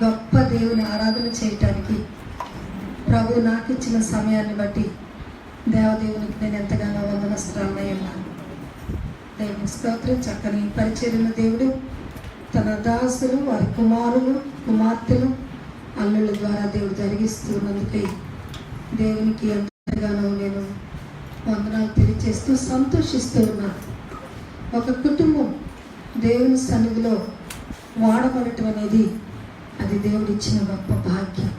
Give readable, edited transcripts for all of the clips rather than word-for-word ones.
గొప్ప దేవుని ఆరాధన చేయటానికి ప్రభు నాకు ఇచ్చిన సమయాన్ని బట్టి దేవదేవునికి నేను ఎంతగానో వందనస్తురాలనై ఉన్నాను. దేవుని స్తోత్రం. చక్కని పరిచర్యను దేవుడు తన దాసులు, వారి కుమారులు, కుమార్తెలు, అల్లుళ్ళ ద్వారా దేవుడు జరిగిస్తున్నందుకై దేవునికి ఎంతగానో నేను వందనాలు తెలియజేస్తూ సంతోషిస్తూ ఉన్నాను. ఒక కుటుంబం దేవుని సన్నిధిలో వాడబడటం అనేది అది దేవుడు ఇచ్చిన గొప్ప భాగ్యం.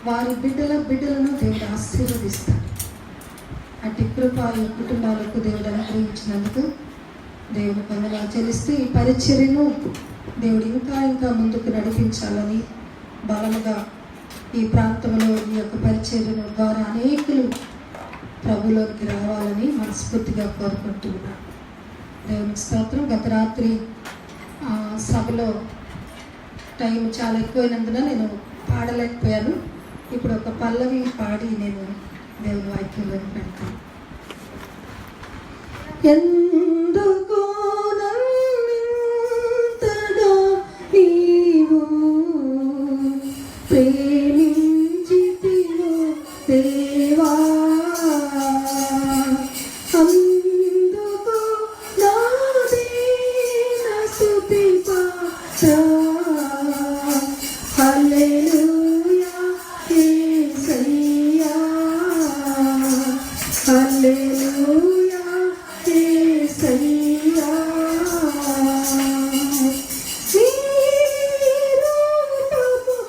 వారి బిడ్డలను దేవుడు ఆశీర్వదిస్తాడు. అట్టి కృప ఈ కుటుంబాలకు దేవుడు అనుగ్రహించినందుకు దేవుని వందనాలు చెల్లిస్తూ ఈ పరిచర్యను దేవుడు ఇంకా ఇంకా ముందుకు నడిపించాలని, బలముగా ఈ ప్రాంతంలో ఈ యొక్క పరిచర్యను ద్వారా అనేకులు ప్రభులోనికి రావాలని మనస్ఫూర్తిగా కోరుకుంటున్నాను. దేవుని స్తోత్రం. గత రాత్రి సభలో టైం చాలా ఎక్కువైనందున నేను పాడలేకపోయాను. ఇప్పుడు ఒక పల్లవి పాడి నేను దేవుని వాక్యంలో పెడతాను. ఎందుకో నన్నింతగా నీవు ప్రేమించితివో దేవా, అందుకు నా దీన స్తుతి పాత్ర. హల్లెలూయా యేసయ్యా, హల్లెలూయా యేసయ్యా. నీ రూపము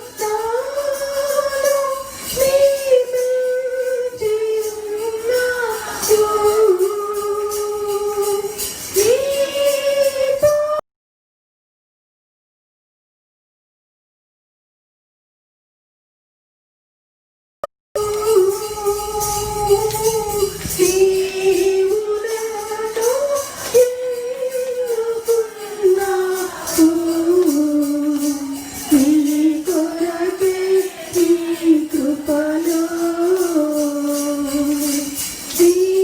నాలో నిలిచి ఉన్నావు.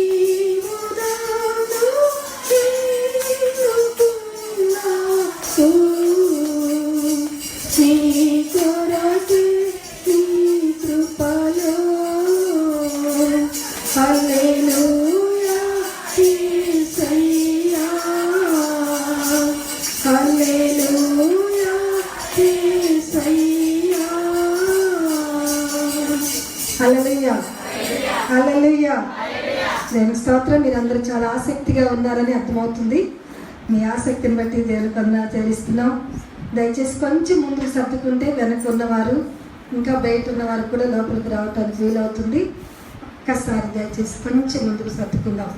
హల్లెలూయా, హల్లెలూయా. దేవుని స్తోత్రం. మీరందరూ చాలా ఆసక్తిగా ఉన్నారని అర్థమవుతుంది. మీ ఆసక్తిని బట్టి దేవుని వందనాలు చెల్లిస్తున్నాం. దయచేసి కొంచెం ముందుకు సర్దుకుంటే వెనక ఉన్నవారు ఇంకా బయట ఉన్నవారు కూడా లోపలికి రావటానికి వీలవుతుంది. ఒక్కసారి దయచేసి కొంచెం ముందుకు సర్దుకుందాం.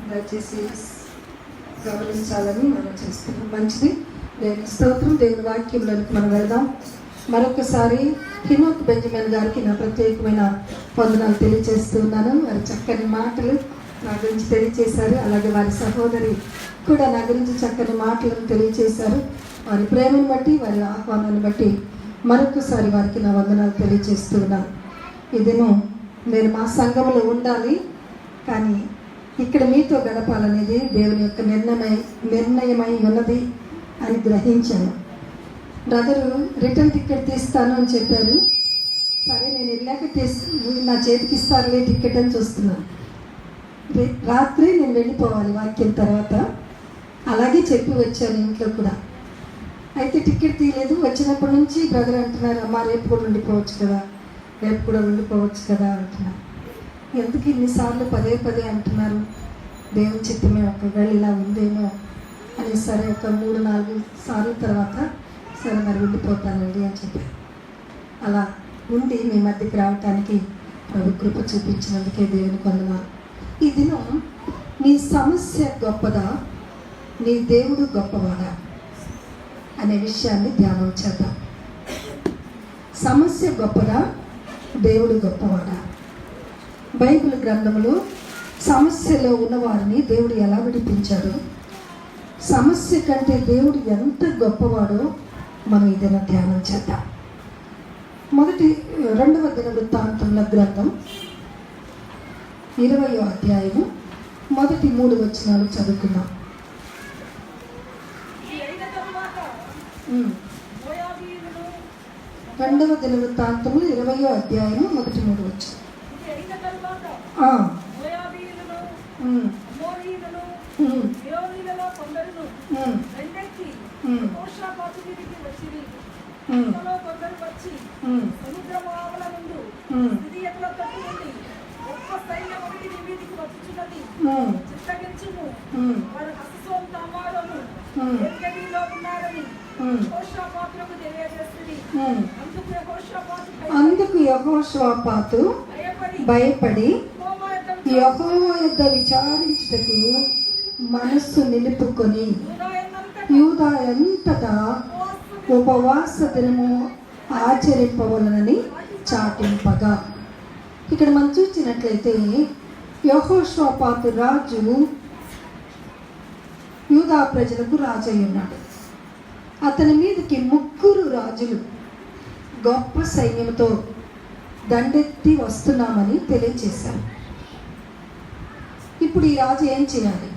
దయచేసి గమనించాలని మనం చేస్తున్నాం. మంచిది. దేవుని స్తోత్రం. దేవుని వాక్యంలోనికి మనం వెళ్దాం. మరొకసారి హినోక్ బెంజమిన్ గారికి నా ప్రత్యేకమైన వందనాలు తెలియజేస్తున్నాను. వారి చక్కని మాటలు నా గురించి తెలియజేశారు. అలాగే వారి సహోదరి కూడా నా గురించి చక్కని మాటలను తెలియజేశారు. వారి ప్రేమను బట్టి, వారి ఆహ్వానాన్ని బట్టి మరొకసారి వారికి నా వందనాలు తెలియజేస్తున్నాను. ఇదేమో నేను మా సంఘంలో ఉండాలి, కానీ ఇక్కడ మీతో గడపాలనేది దేవుని యొక్క నిర్ణయమై ఉన్నది అని గ్రహించాను. బ్రదరు రిటర్న్ టికెట్ తీస్తాను అని చెప్పారు. సరే, నేను వెళ్ళాక నా చేతికి ఇస్తారులే టికెట్ అని చూస్తున్నాను. రాత్రి నేను వెళ్ళిపోవాలి వాక్యం తర్వాత. అలాగే చెప్పి వచ్చాను ఇంట్లో కూడా. అయితే టికెట్ తీయలేదు. వచ్చినప్పటి నుంచి బ్రదర్ అంటున్నారు, అమ్మ రేపు కూడా ఉండిపోవచ్చు కదా, రేపు కూడా ఉండిపోవచ్చు కదా అంటున్నారు. ఎందుకు ఇన్నిసార్లు పదే పదే అంటున్నారు, దేవుని చిత్తమే ఒకవేళ ఇలా ఉందేమో అని. సరే ఒక 3-4 సార్లు తర్వాత సరే మరి ఉండిపోతానండి అని చెప్పారు. అలా ఉండి మీ మధ్యకి రావటానికి ప్రభు కృప చూపించినందుకే దేవునికి వందనాలు. ఈ దినం నీ సమస్య గొప్పదా, నీ దేవుడు గొప్పవాడా అనే విషయాన్ని ధ్యానం చేద్దాం. సమస్య గొప్పదా, దేవుడు గొప్పవాడా? బైబిల్ గ్రంథంలో సమస్యలో ఉన్నవారిని దేవుడు ఎలా విడిపించాడు, సమస్య కంటే దేవుడు ఎంత గొప్పవాడో మనం ఇదైనా ధ్యానం చేద్దాం. 2వ దినవృత్తాంతముల గ్రంథం 20వ అధ్యాయము మొదటి 3 వచనాలు చదువుకుందాం. 2వ దినవృత్తాంతములు 20వ అధ్యాయము మొదటి 3 వచనం. అందుకు యెహోషాపాతు భయపడి యెహోవా యొద్ద విచారించుటకు మనస్సు నిలుపుకొని యూదా అంతటా ఉపవాస దినము ఆచరింపవలనని చాటింపగా. ఇక్కడ మనం చూసినట్లయితే యెహోషాపాతు రాజు యూదా ప్రజలకు రాజు అయి ఉన్నాడు. అతని మీదకి 3 రాజులు గొప్ప సైన్యంతో దండెత్తి వస్తున్నామని తెలియజేశారు. ఇప్పుడు ఈ రాజు ఏం చేయాలి?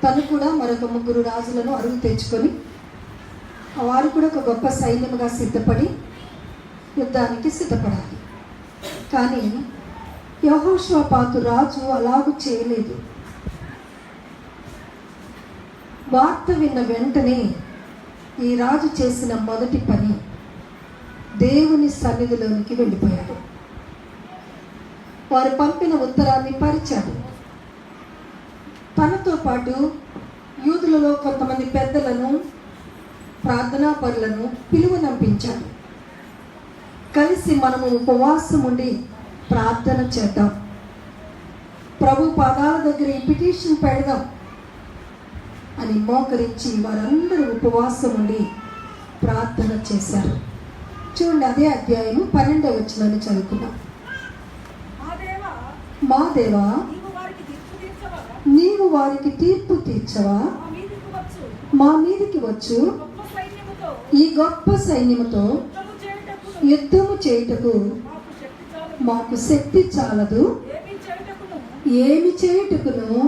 తను కూడా మరొక 3 రాజులను అరుగు తెచ్చుకొని వారు కూడా ఒక గొప్ప సైన్యముగా సిద్ధపడి యుద్ధానికి సిద్ధపడాలి. కానీ యెహోషాపాతు రాజు అలాగూ చేయలేదు. వార్త విన్న వెంటనే ఈ రాజు చేసిన మొదటి పని దేవుని సన్నిధిలోనికి వెళ్ళిపోయాడు. వారు పంపిన ఉత్తరాన్ని పరిచాడు. తనతో పాటు యూదులలో కొంతమంది పెద్దలను, ప్రార్థనా పరులను పిలువనంపించాడు. కలిసి మనము ఉపవాసం ఉండి ప్రార్థన చేద్దాం, ప్రభు పాదాల దగ్గర ఈ పిటిషన్ పెడదాం అని మోకరించి వారందరూ ఉపవాసం ఉండి ప్రార్థన చేశారు. చూడండి, అదే అధ్యాయము 12వ వచనాన్ని చదువుకున్నాం. మా దేవా, నీవు వారికి తీర్పు తీర్చవా? మా మీదికి వచ్చు ఈ గొప్ప సైన్యముతో యుద్ధము చేయుటకు మాకు శక్తి చాలదు, ఏమి చేయుటకును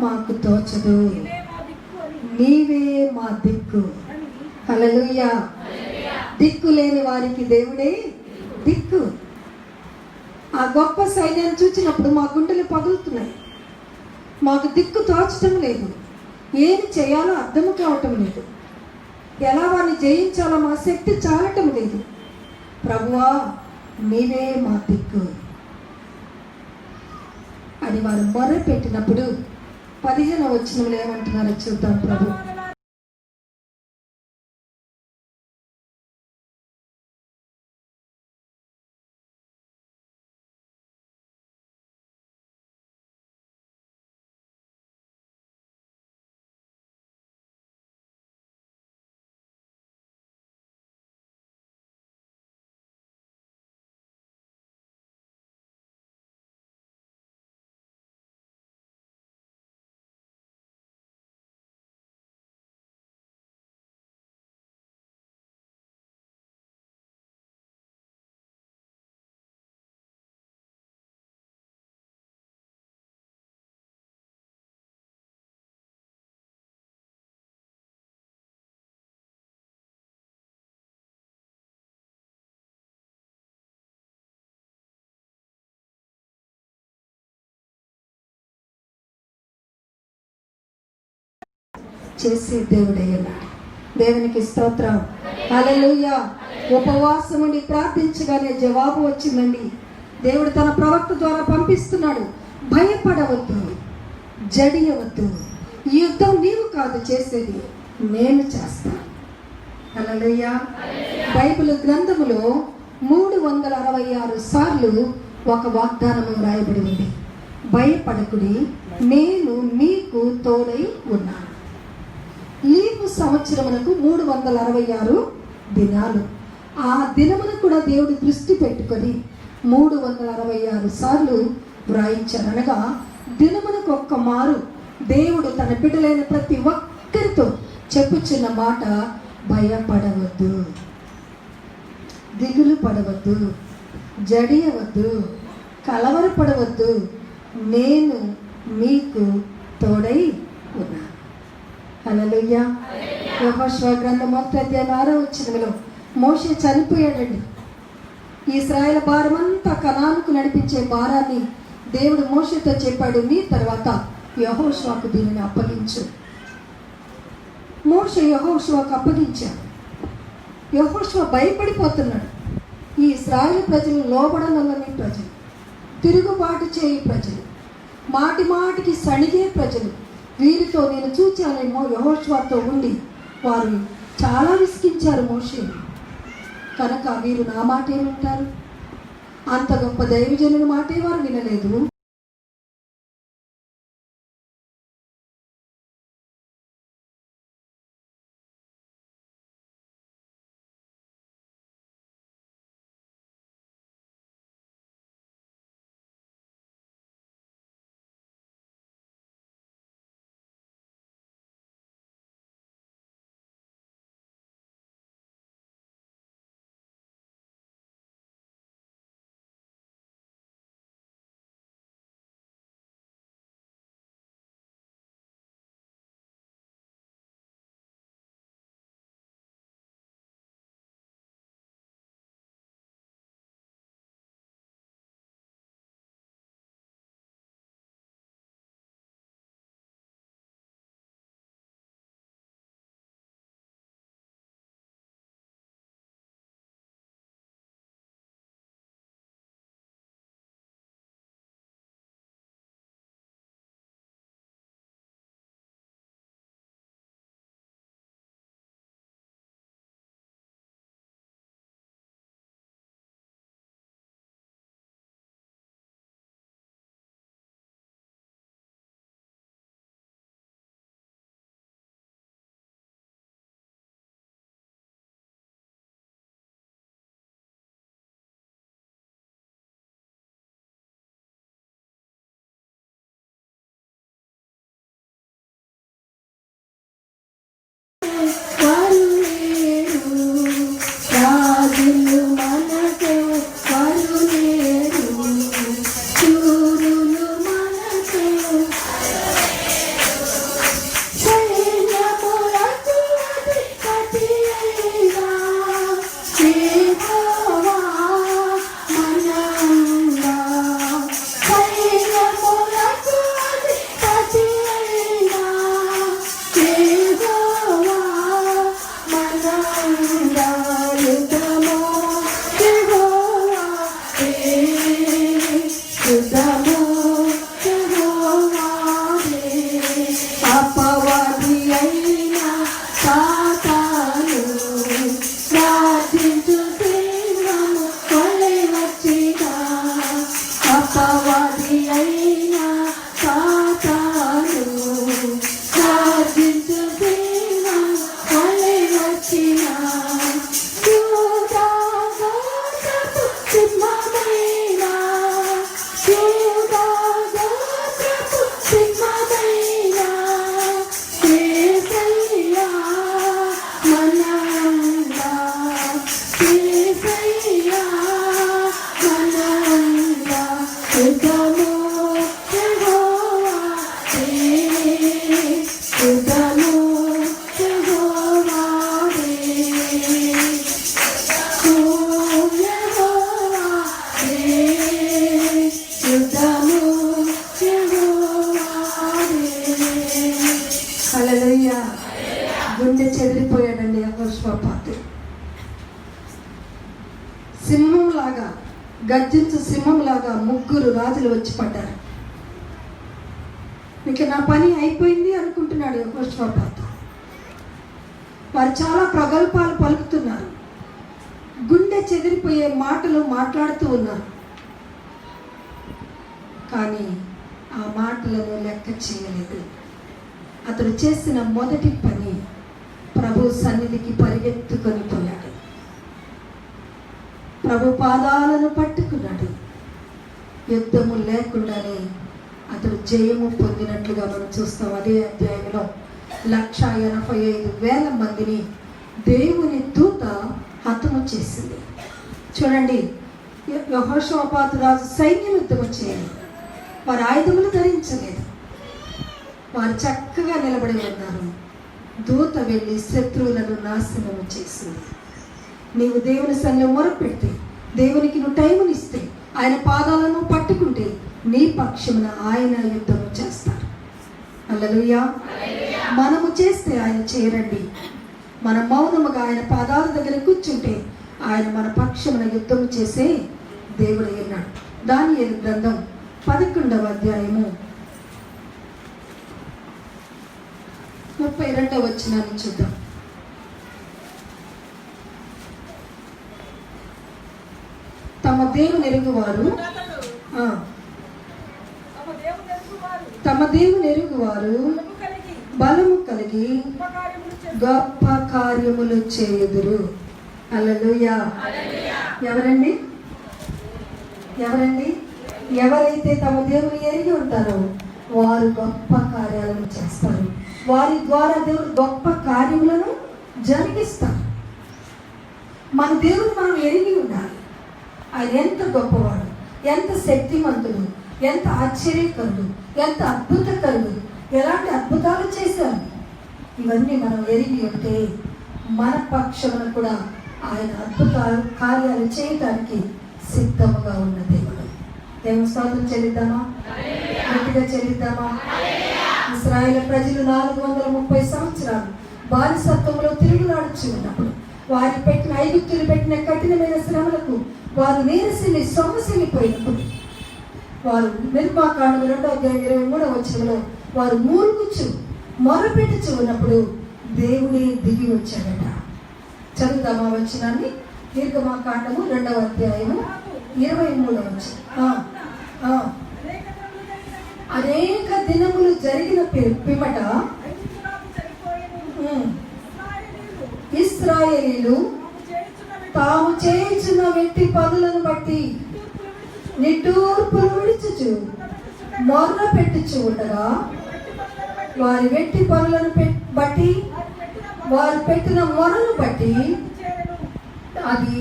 మాకు తోచదు, నీవే మా దిక్కు. హల్లెలూయా. దిక్కు లేని వారికి దేవుడే దిక్కు. ఆ గొప్ప సైన్యాన్ని చూసినప్పుడు మా గుండెలు పగులుతున్నాయి. మాకు దిక్కు తోచటం లేదు, ఏమి చేయాలో అర్థం కావటం లేదు, ఎలా వారిని జయించాలో మా శక్తి చాలటం లేదు. ప్రభువా, నీవే మా దిక్కు అని వారు మొర్ర పెట్టినప్పుడు 15వ వచనంలో ఏమంటున్నారో చూద్దాం. ప్రభు చేసే దేవుడయ్యన్నాడు. దేవునికి స్తోత్రం. హల్లెలూయా. ఉపవాసం ఉండి ప్రార్థించగానే జవాబు వచ్చిందండి. దేవుడు తన ప్రవక్త ద్వారా పంపిస్తున్నాడు. భయపడవద్దు, జడియవద్దు, ఈ యుద్ధం నీవు కాదు చేసేది, నేను చేస్తాను. హల్లెలూయా. బైబిల్ గ్రంథములో 366 సార్లు ఒక వాగ్దానము రాయబడి ఉంది. భయపడకుడి, నేను మీకు తోడై ఉన్నాను. లీపు సంవత్సరమునకు 366 దినాలు. ఆ దినమును కూడా దేవుడు దృష్టి పెట్టుకొని 366 సార్లు వ్రాయించారు. అనగా దినమునకు ఒక్క మారు దేవుడు తన బిడ్డలైన ప్రతి ఒక్కరితో చెప్పుచున్న మాట, భయపడవద్దు, దిగులు పడవద్దు, జడియవద్దు, కలవరపడవద్దు, నేను మీకు తోడై ఉన్నాను. హల్లెలూయా. యెహోషువ గ్రంథం 1:6 మోషే చనిపోయాడండి. ఇశ్రాయేలు భారమంతా కనానుకు నడిపించే భారాన్ని దేవుడు మోషేతో చెప్పాడు, నీ తర్వాత యెహోషువకు దీనిని అప్పగించు. మోషే యెహోషువకు అప్పగించాడు. యెహోషువ భయపడిపోతున్నాడు. ఈ ఇశ్రాయేలు ప్రజలు లోబడనొల్లని ప్రజలు, తిరుగుబాటు చేయి ప్రజలు, మాటి మాటికి సణిగే ప్రజలు. వీరితో నేను చూచానేమో యెహోషువతో ఉండి వారు చాలా విసిగించారు మోషేని. కనుక వీరు నా మాట ఏమంటారు? అంత గొప్ప దైవజనుల మాటే వారు వినలేదు. గుండె చెదిరిపోయాడండి యెహోషువపాతు. సింహంలాగా గర్జించు సింహంలాగా ముగ్గురు రాజులు వచ్చి పడ్డారు. ఇక నా పని అయిపోయింది అనుకుంటున్నాడు యెహోషాపాతు. వారు చాలా ప్రగల్భాలు పలుకుతున్నారు, గుండె చెదిరిపోయే మాటలు మాట్లాడుతూ ఉన్నారు. కానీ ఆ మాటలను లెక్క చేయలేదు. అతడు చేసిన మొదటి పని ప్రభు సన్నిధికి పరిగెత్తుకొని పోయాడు. ప్రభు పాదాలను పట్టుకున్నాడు. యుద్ధము లేకుండానే అతడు జయము పొందినట్లుగా మనం చూస్తాం. అదే అధ్యాయంలో 185,000 మందిని దేవుని దూత హతము చేసింది. చూడండి, యెహోషాపాతు రాజు సైన్యం యుద్ధము చేయలేదు. వారు ఆయుధములు ధరించలేదు. వారు చక్కగా నిలబడి ఉన్నారు. దూత వెళ్ళి శత్రువులను నాశనము చేసింది. నీవు దేవుని సన్నిధిలో మొరపెడితే, దేవునికి నువ్వు టైమునిస్తే, ఆయన పాదాలను పట్టుకుంటే నీ పక్షమున ఆయన యుద్ధము చేస్తారు. హల్లెలూయా. మనము చేస్తే ఆయన చేయరండి. మన మౌనముగా ఆయన పాదాల దగ్గర కూర్చుంటే ఆయన మన పక్షమున యుద్ధము చేసే దేవుడు అన్నాడు. దానియేలు గ్రంథం 11వ అధ్యాయము 32వ వచనాన్ని చూద్దాం. తమ దేవుని ఎరుగువారు బలము కలిగి గొప్ప కార్యములు చేయుదురు. హల్లెలూయా. ఎవరండి? ఎవరైతే తమ దేవుని ఎరిగి ఉంటారో వారు గొప్ప కార్యాలను చేస్తారు. వారి ద్వారా దేవుడు గొప్ప కార్యములను జరిగిస్తారు. మన దేవుడు మనం ఎరిగి ఉండాలి. ఆయన ఎంత గొప్పవాడు, ఎంత శక్తిమంతుడు, ఎంత ఆశ్చర్యకరుడు, ఎంత అద్భుతకరుడు, ఎలాంటి అద్భుతాలు చేశారు. ఇవన్నీ మనం ఎరిగి ఉంటే మన పక్షమున కూడా ఆయన అద్భుత కార్యాలు చేయడానికి సిద్ధముగా ఉన్న దేవుడు. దేవుని స్తోత్రం చెల్లిద్దామా? గట్టిగా చెల్లిద్దామా? ఇశ్రాయేలు ప్రజలు 430 సంవత్సరాలు బానిసత్వంలో తిరుగులాడుచు ఉన్నప్పుడు, వారి పెట్టిన ఐగుప్తులు పెట్టిన కఠినమైన శ్రమలకు వారు నీరసిల్లి సొమ్మసిల్లిపోయినప్పుడు, వారు నిర్మాకాండం 2:23 వచనంలో వారు మూలుగుచు మొరపెట్టుచు ఉన్నప్పుడు దేవుడే దిగి వచ్చాడట. చదువుదామా వచనాన్ని? నిర్గమాకాండము 2వ అధ్యాయము 23వ వచనం. అనేక దినములు జరిగిన పిమ్మట ఇశ్రాయేలీయులు తాము చేయుచున్న వెట్టి పనులను బట్టి నిట్టూర్పులు విడుచుచు మొర్ర పెట్టుచు ఉండగా, వారి వెట్టి పనులను బట్టి, వారు పెట్టిన మొరను బట్టి అది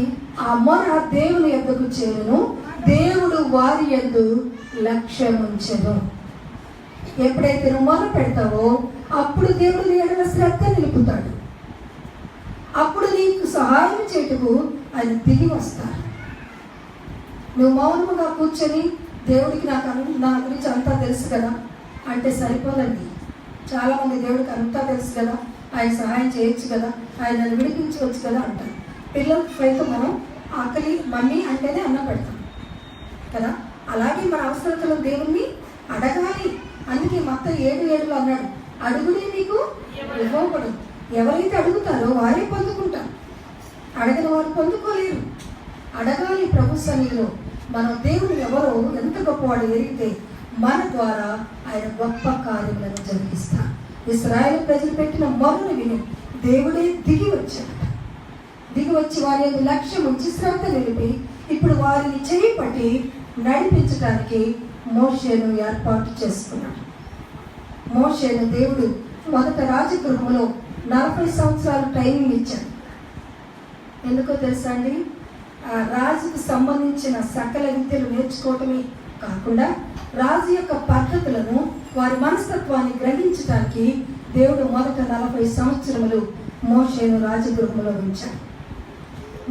ఆ మొర దేవుని యొద్దకు చేరును. దేవుడు వారి యందు లక్ష్యముంచెను. ఎప్పుడైతే నువ్వు మొర పెడతావో అప్పుడు దేవుడు నీ ఎడల శ్రద్ధ నిలుపుతాడు. అప్పుడు నీకు సహాయం చేటుకు ఆయన దిగి వస్తాడు. నువ్వు మౌనముగా కూర్చొని దేవుడికి నా గురించి అంతా తెలుసు కదా అంటే సరిపోదండి. చాలామంది దేవుడికి అంతా తెలుసు కదా, ఆయన సహాయం చేయొచ్చు కదా, ఆయన నన్ను విడిపించవచ్చు కదా అంటారు. పిల్లలకి సైతం మనం ఆకలి మమ్మీ అంటేనే అన్నం పెడతాం కదా. అలాగే మన అవసరతలు దేవుణ్ణి అడగాలి. అందుకే మొత్తం 7:7 అన్నాడు, అడుగునే మీకు ఇవ్వబడదు. ఎవరైతే అడుగుతారో వారే పొందుకుంటారు, అడగని వారు పొందుకోలేరు. అడగాలి ప్రభు సన్నిధిలో. మనం దేవుడు ఎవరో ఎంత గొప్పవాడు ఎరిగితే మన ద్వారా ఆయన గొప్ప కార్యములను జరిగిస్తారు. ఇశ్రాయేలు ప్రజలు పెట్టిన మొరను విని దేవుడే దిగి వచ్చాడు. దిగి వచ్చి వారి యొక్క లక్ష్యం ఉంచి శ్రద్ధ నిలిపి ఇప్పుడు వారిని చేయి పట్టి నడిపించడానికి మోషేను ఏర్పాటు చేసుకున్నాడు. మోషేను దేవుడు మొదట రాజగృహంలో 40 సంవత్సరాలు ట్రైనింగ్ ఇచ్చాడు. ఎందుకో తెలుసా అండి? ఆ రాజుకు సంబంధించిన సకల విద్యలు నేర్చుకోవటమే కాకుండా రాజు యొక్క పద్ధతులను, వారి మనస్తత్వాన్ని గ్రహించడానికి దేవుడు మొదట 40 సంవత్సరములు మోషేను రాజగృహంలో ఉంచాడు.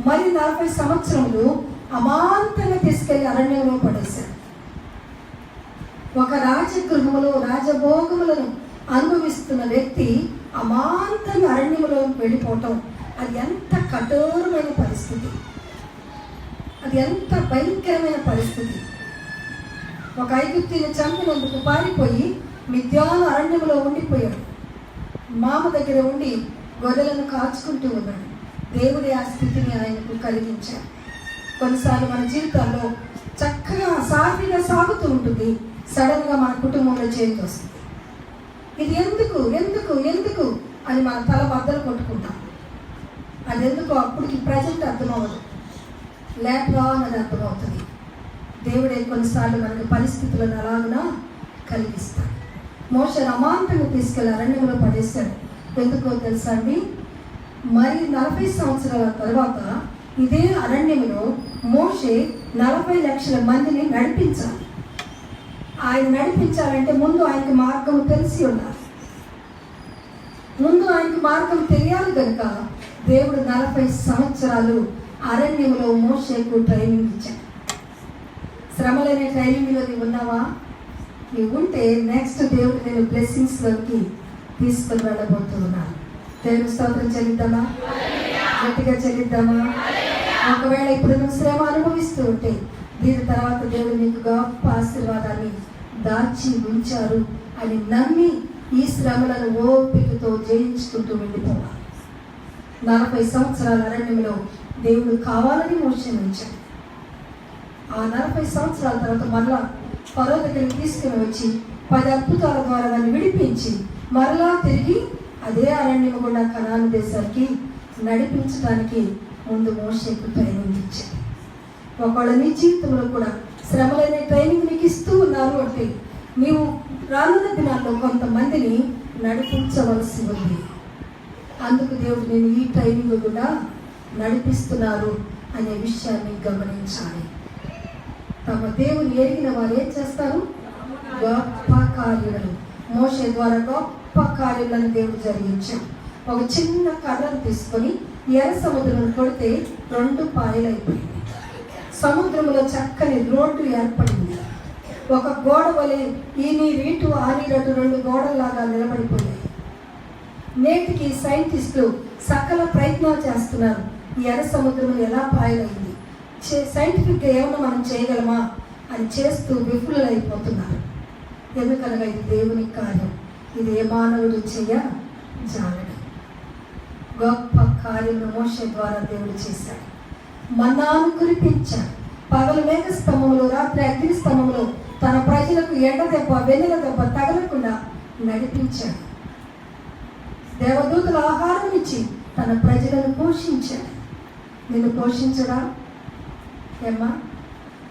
మరి 40 సంవత్సరములు అమాంతంగా తీసుకెళ్లి అరణ్యంలో పడేశాడు. ఒక రాజగృహములో రాజభోగములను అనుభవిస్తున్న వ్యక్తి అమాంతంగా అరణ్యములో వెళ్ళిపోవటం అది ఎంత కఠోరమైన పరిస్థితి. అది ఎంత భయంకరమైన పరిస్థితి. ఒక ఐగుప్తుని చంపినందుకు పారిపోయి మిద్యాను అరణ్యంలో ఉండిపోయాడు. మామ దగ్గర ఉండి గొర్రెలను కాచుకుంటూ ఉన్నాడు. దేవుడి ఆ స్థితిని ఆయనకు కలిగించాడు. కొన్నిసార్లు మన జీవితాల్లో చక్కగా సాఫీగా సాగుతూ ఉంటుంది, సడన్గా మన కుటుంబంలో చేంజ్ వస్తుంది. ఇది ఎందుకు ఎందుకు ఎందుకు అని మన తల బద్దలు కొట్టుకుంటాం. అది ఎందుకు అప్పటికి ప్రజెంట్ అర్థమవ్వదు, లేట్రా అన్నది అర్థమవుతుంది. దేవుడే కొన్నిసార్లు మనకి పరిస్థితులను అలాగునా కలిగిస్తాడు. మోషే అమాంతంగా తీసుకెళ్ళి అరణ్యంలో పడేశాడు. ఎందుకో తెలుసా అండి? మరి 40 సంవత్సరాల తర్వాత ఇదే అరణ్యంలో మోషే 40 లక్షల మందిని నడిపించాలి. ఆయన నడిపించాలంటే ముందు ఆయనకి మార్గం తెలిసి ఉండాలి. ముందు ఆయనకి మార్గం తెలియాలి కనుక దేవుడు 40 సంవత్సరాలు అరణ్యంలో మోషేకు ట్రైనింగ్ ఇచ్చాడు. శ్రమలనే ట్రైనింగ్లో నీవు ఉన్నావా? నీవు ఉంటే నెక్స్ట్ దేవుడు నేను బ్లెస్సింగ్స్లోకి తీసుకుని వెళ్ళబోతున్నాను. దేవుని స్తోత్రం చెల్లిద్దామా? గట్టిగా చెల్లిద్దామా? ఒకవేళ ఇప్పుడు నువ్వు శ్రమ అనుభవిస్తూ ఉంటే దీని తర్వాత దేవుడు నీకు గొప్ప ఆశీర్వాదాన్ని దాచి ఉంచారు అని నమ్మి ఈ శ్రమలను ఓపికతో జయించుకుంటూ వెళ్ళిపోవాలి. 40 సంవత్సరాల అరణ్యంలో దేవుడు కావాలని మోషేను ఉంచాడు. ఆ 40 సంవత్సరాల తర్వాత మరలా ఫరో దగ్గరికి తీసుకుని వచ్చి 10 అద్భుతాల ద్వారా వారిని విడిపించి మరలా తిరిగి అదే అరణ్యం గుండా కనాను దేశానికి నడిపించడానికి ముందు మోషేకు ట్రైనింగ్ ఇచ్చాడు. ఒకవేళ నీ జీవితంలో కూడా శ్రమలైన ట్రైనింగ్ నీకు ఇస్తూ ఉన్నారు అంటే నీవు రానున్న దినాల్లో కొంతమందిని నడిపించవలసి ఉంది. అందుకు దేవుడు నేను ఈ ట్రైనింగ్ కూడా నడిపిస్తున్నారు అనే విషయాన్ని గమనించాలి. తమ దేవుని ఎరిగిన వారు ఏం చేస్తారు? గొప్ప కార్యాలను, మోషే ద్వారా గొప్ప కార్యాలను దేవుడు జరిగించాడు. ఒక చిన్న కర్రను తీసుకొని ఎర్ర సముద్రం కొడితే 2 పాయలైపోయింది. సముద్రంలో చక్కని రోడ్డు ఏర్పడింది. ఒక గోడ వలె ఈ నీరు ఇటు ఆ నీరటు 2 గోడల్లాగా నిలబడిపోయాయి. నేటికి సైంటిస్టులు సకల ప్రయత్నాలు చేస్తున్నారు ఈ ఎర్ర సముద్రం ఎలా పాయలైంది, సైంటిఫిక్గా ఏమన్నా మనం చేయగలమా అని చేస్తూ విఫులైపోతున్నారు. ఎందుకనగా ఇది దేవుని కార్యం, ఇది ఏ మానవుడు చేయజాలడు. గొప్ప కార్యములు మోషే ద్వారా దేవుడు చేశాడు. మన్నాను కురిపించాడు. పగలు మేఘ స్తంభంలో, రాత్రి అగ్ని స్తంభంలో తన ప్రజలకు ఎండ దెబ్బ వెన్నెల దెబ్బ తగలకుండా నడిపించాడు. దేవదూతల ఆహారం ఇచ్చి తన ప్రజలను పోషించాడు. నిన్ను పోషించడా ఏమ్మా?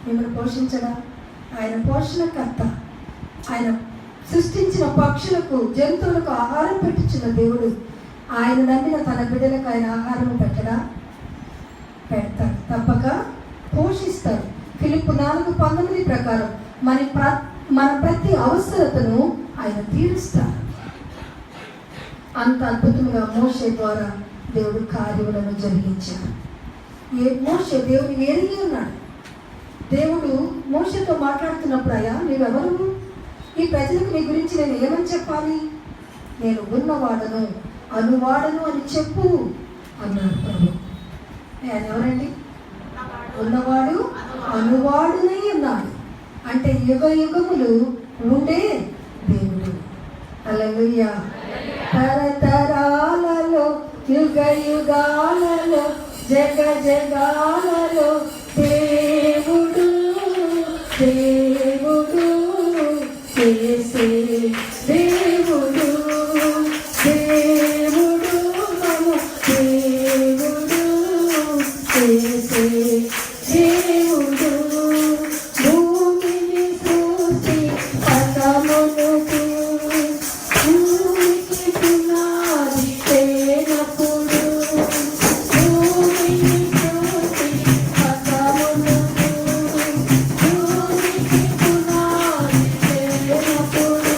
మిమ్మల్ని పోషించడా? ఆయన పోషణకర్త. ఆయన సృష్టించిన పక్షులకు జంతువులకు ఆహారం పెట్టించిన దేవుడు. ఆయన నమ్మిన తన బిడ్డలకు ఆయన ఆహారం పెట్టడా? పెడతాడు, తప్పక పోషిస్తాడు. ఫిలిప్పు 4:19 ప్రకారం మన ప్రతి అవసరతను ఆయన తీరుస్తాడు. అంత అద్భుతంగా మోషే ద్వారా దేవుడు కార్యములను జరిగించాడు. మోషే దేవుని ఎరిగి ఉన్నాడు. దేవుడు మోషేతో మాట్లాడుతున్నప్పుడు, అయ్యా నీవెవరు? ఈ ప్రజలకు నీ గురించి నేను ఏమని చెప్పాలి? నేను ఉన్నవాడను అనువాడను అని చెప్పు అన్నాడు ప్రభు. ఆయన ఎవరండి? ఉన్నవాడు అనువాడునై ఉన్నాడు అంటే యుగ యుగములు ఉండే దేవుడు. హల్లెలూయా. తరతరాలలో యుగ యుగాలలో జగ జగాలలో దేవుడు దేవుడు చేసే దేవుడు దేవుడు మన దేవుడు చేసే దేవుడు. భూమిని సృష్టి పదములకు భూమికి పునాది తేనప్పుడు భూమిని సృష్టి పదములకు భూమికి పునాది తేనప్పుడు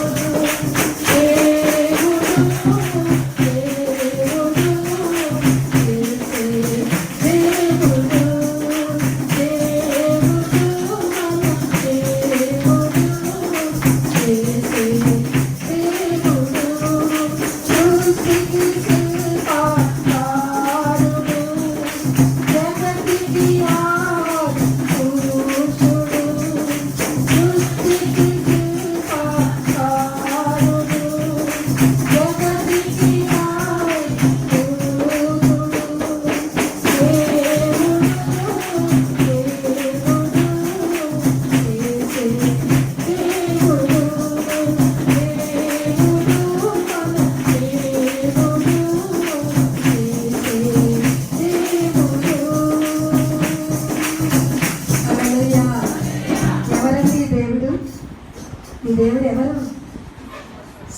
ఈ దేవుడు ఎవరు?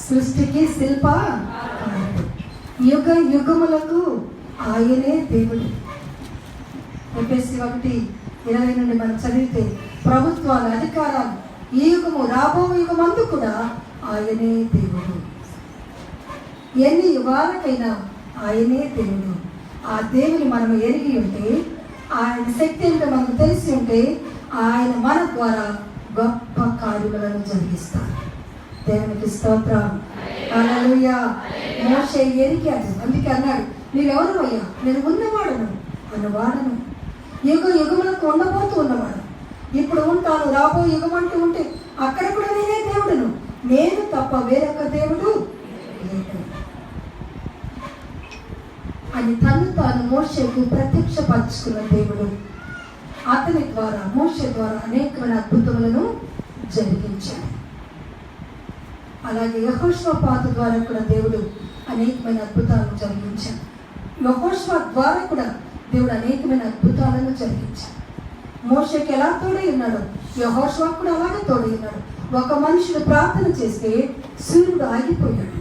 సృష్టికి శిల్ప యుగ యుగములకు ఆయనే దేవుడు. ఎఫెసీ 1:20 నుండి మనం చదివితే ప్రభుత్వాలు, అధికారాలు ఈ యుగము రాబో యుగమందు కూడా ఆయనే దేవుడు. ఎన్ని యుగాలకైనా ఆయనే దేవుడు. ఆ దేవుని మనం ఎరిగి ఉంటే, ఆయన శక్తి ఏంటో మనకు తెలిసి ఉంటే, ఆయన మన ద్వారా గొప్ప కార్యములను జరిగిస్తారు. దేవునికి స్తోత్రం. హల్లెలూయా. మోషే ఎరిగాడు, అందుకే అన్నాడు, నీవెవరు అయ్యా? నేను ఉన్నవాడను అన్నవాడను, యుగ యుగములకు ఉండబోతూ ఉన్నవాడు, ఇప్పుడు ఉంటాను, రాబో యుగం అంటూ ఉంటే అక్కడ కూడా నేనే దేవుడును, నేను తప్ప వేరొక దేవుడు లేదు అని తను తాను మోషేకు ప్రత్యక్షపరుచుకున్న దేవుడు. అతని ద్వారా, మోషే ద్వారా అనేకమైన అద్భుతములను జరిగించాడు. అలాగే యెహోషువపాతు ద్వారా కూడా దేవుడు అనేకమైన అద్భుతాలను జరిగించాడు. యెహోషువ ద్వారా కూడా దేవుడు అనేకమైన అద్భుతాలను జరిగించాడు. మోషేకి ఎలా తోడై ఉన్నాడు, యెహోషువ కూడా అలాగే తోడై ఉన్నాడు. ఒక మనుషుడు ప్రార్థన చేస్తే సూర్యుడు ఆగిపోయాడు.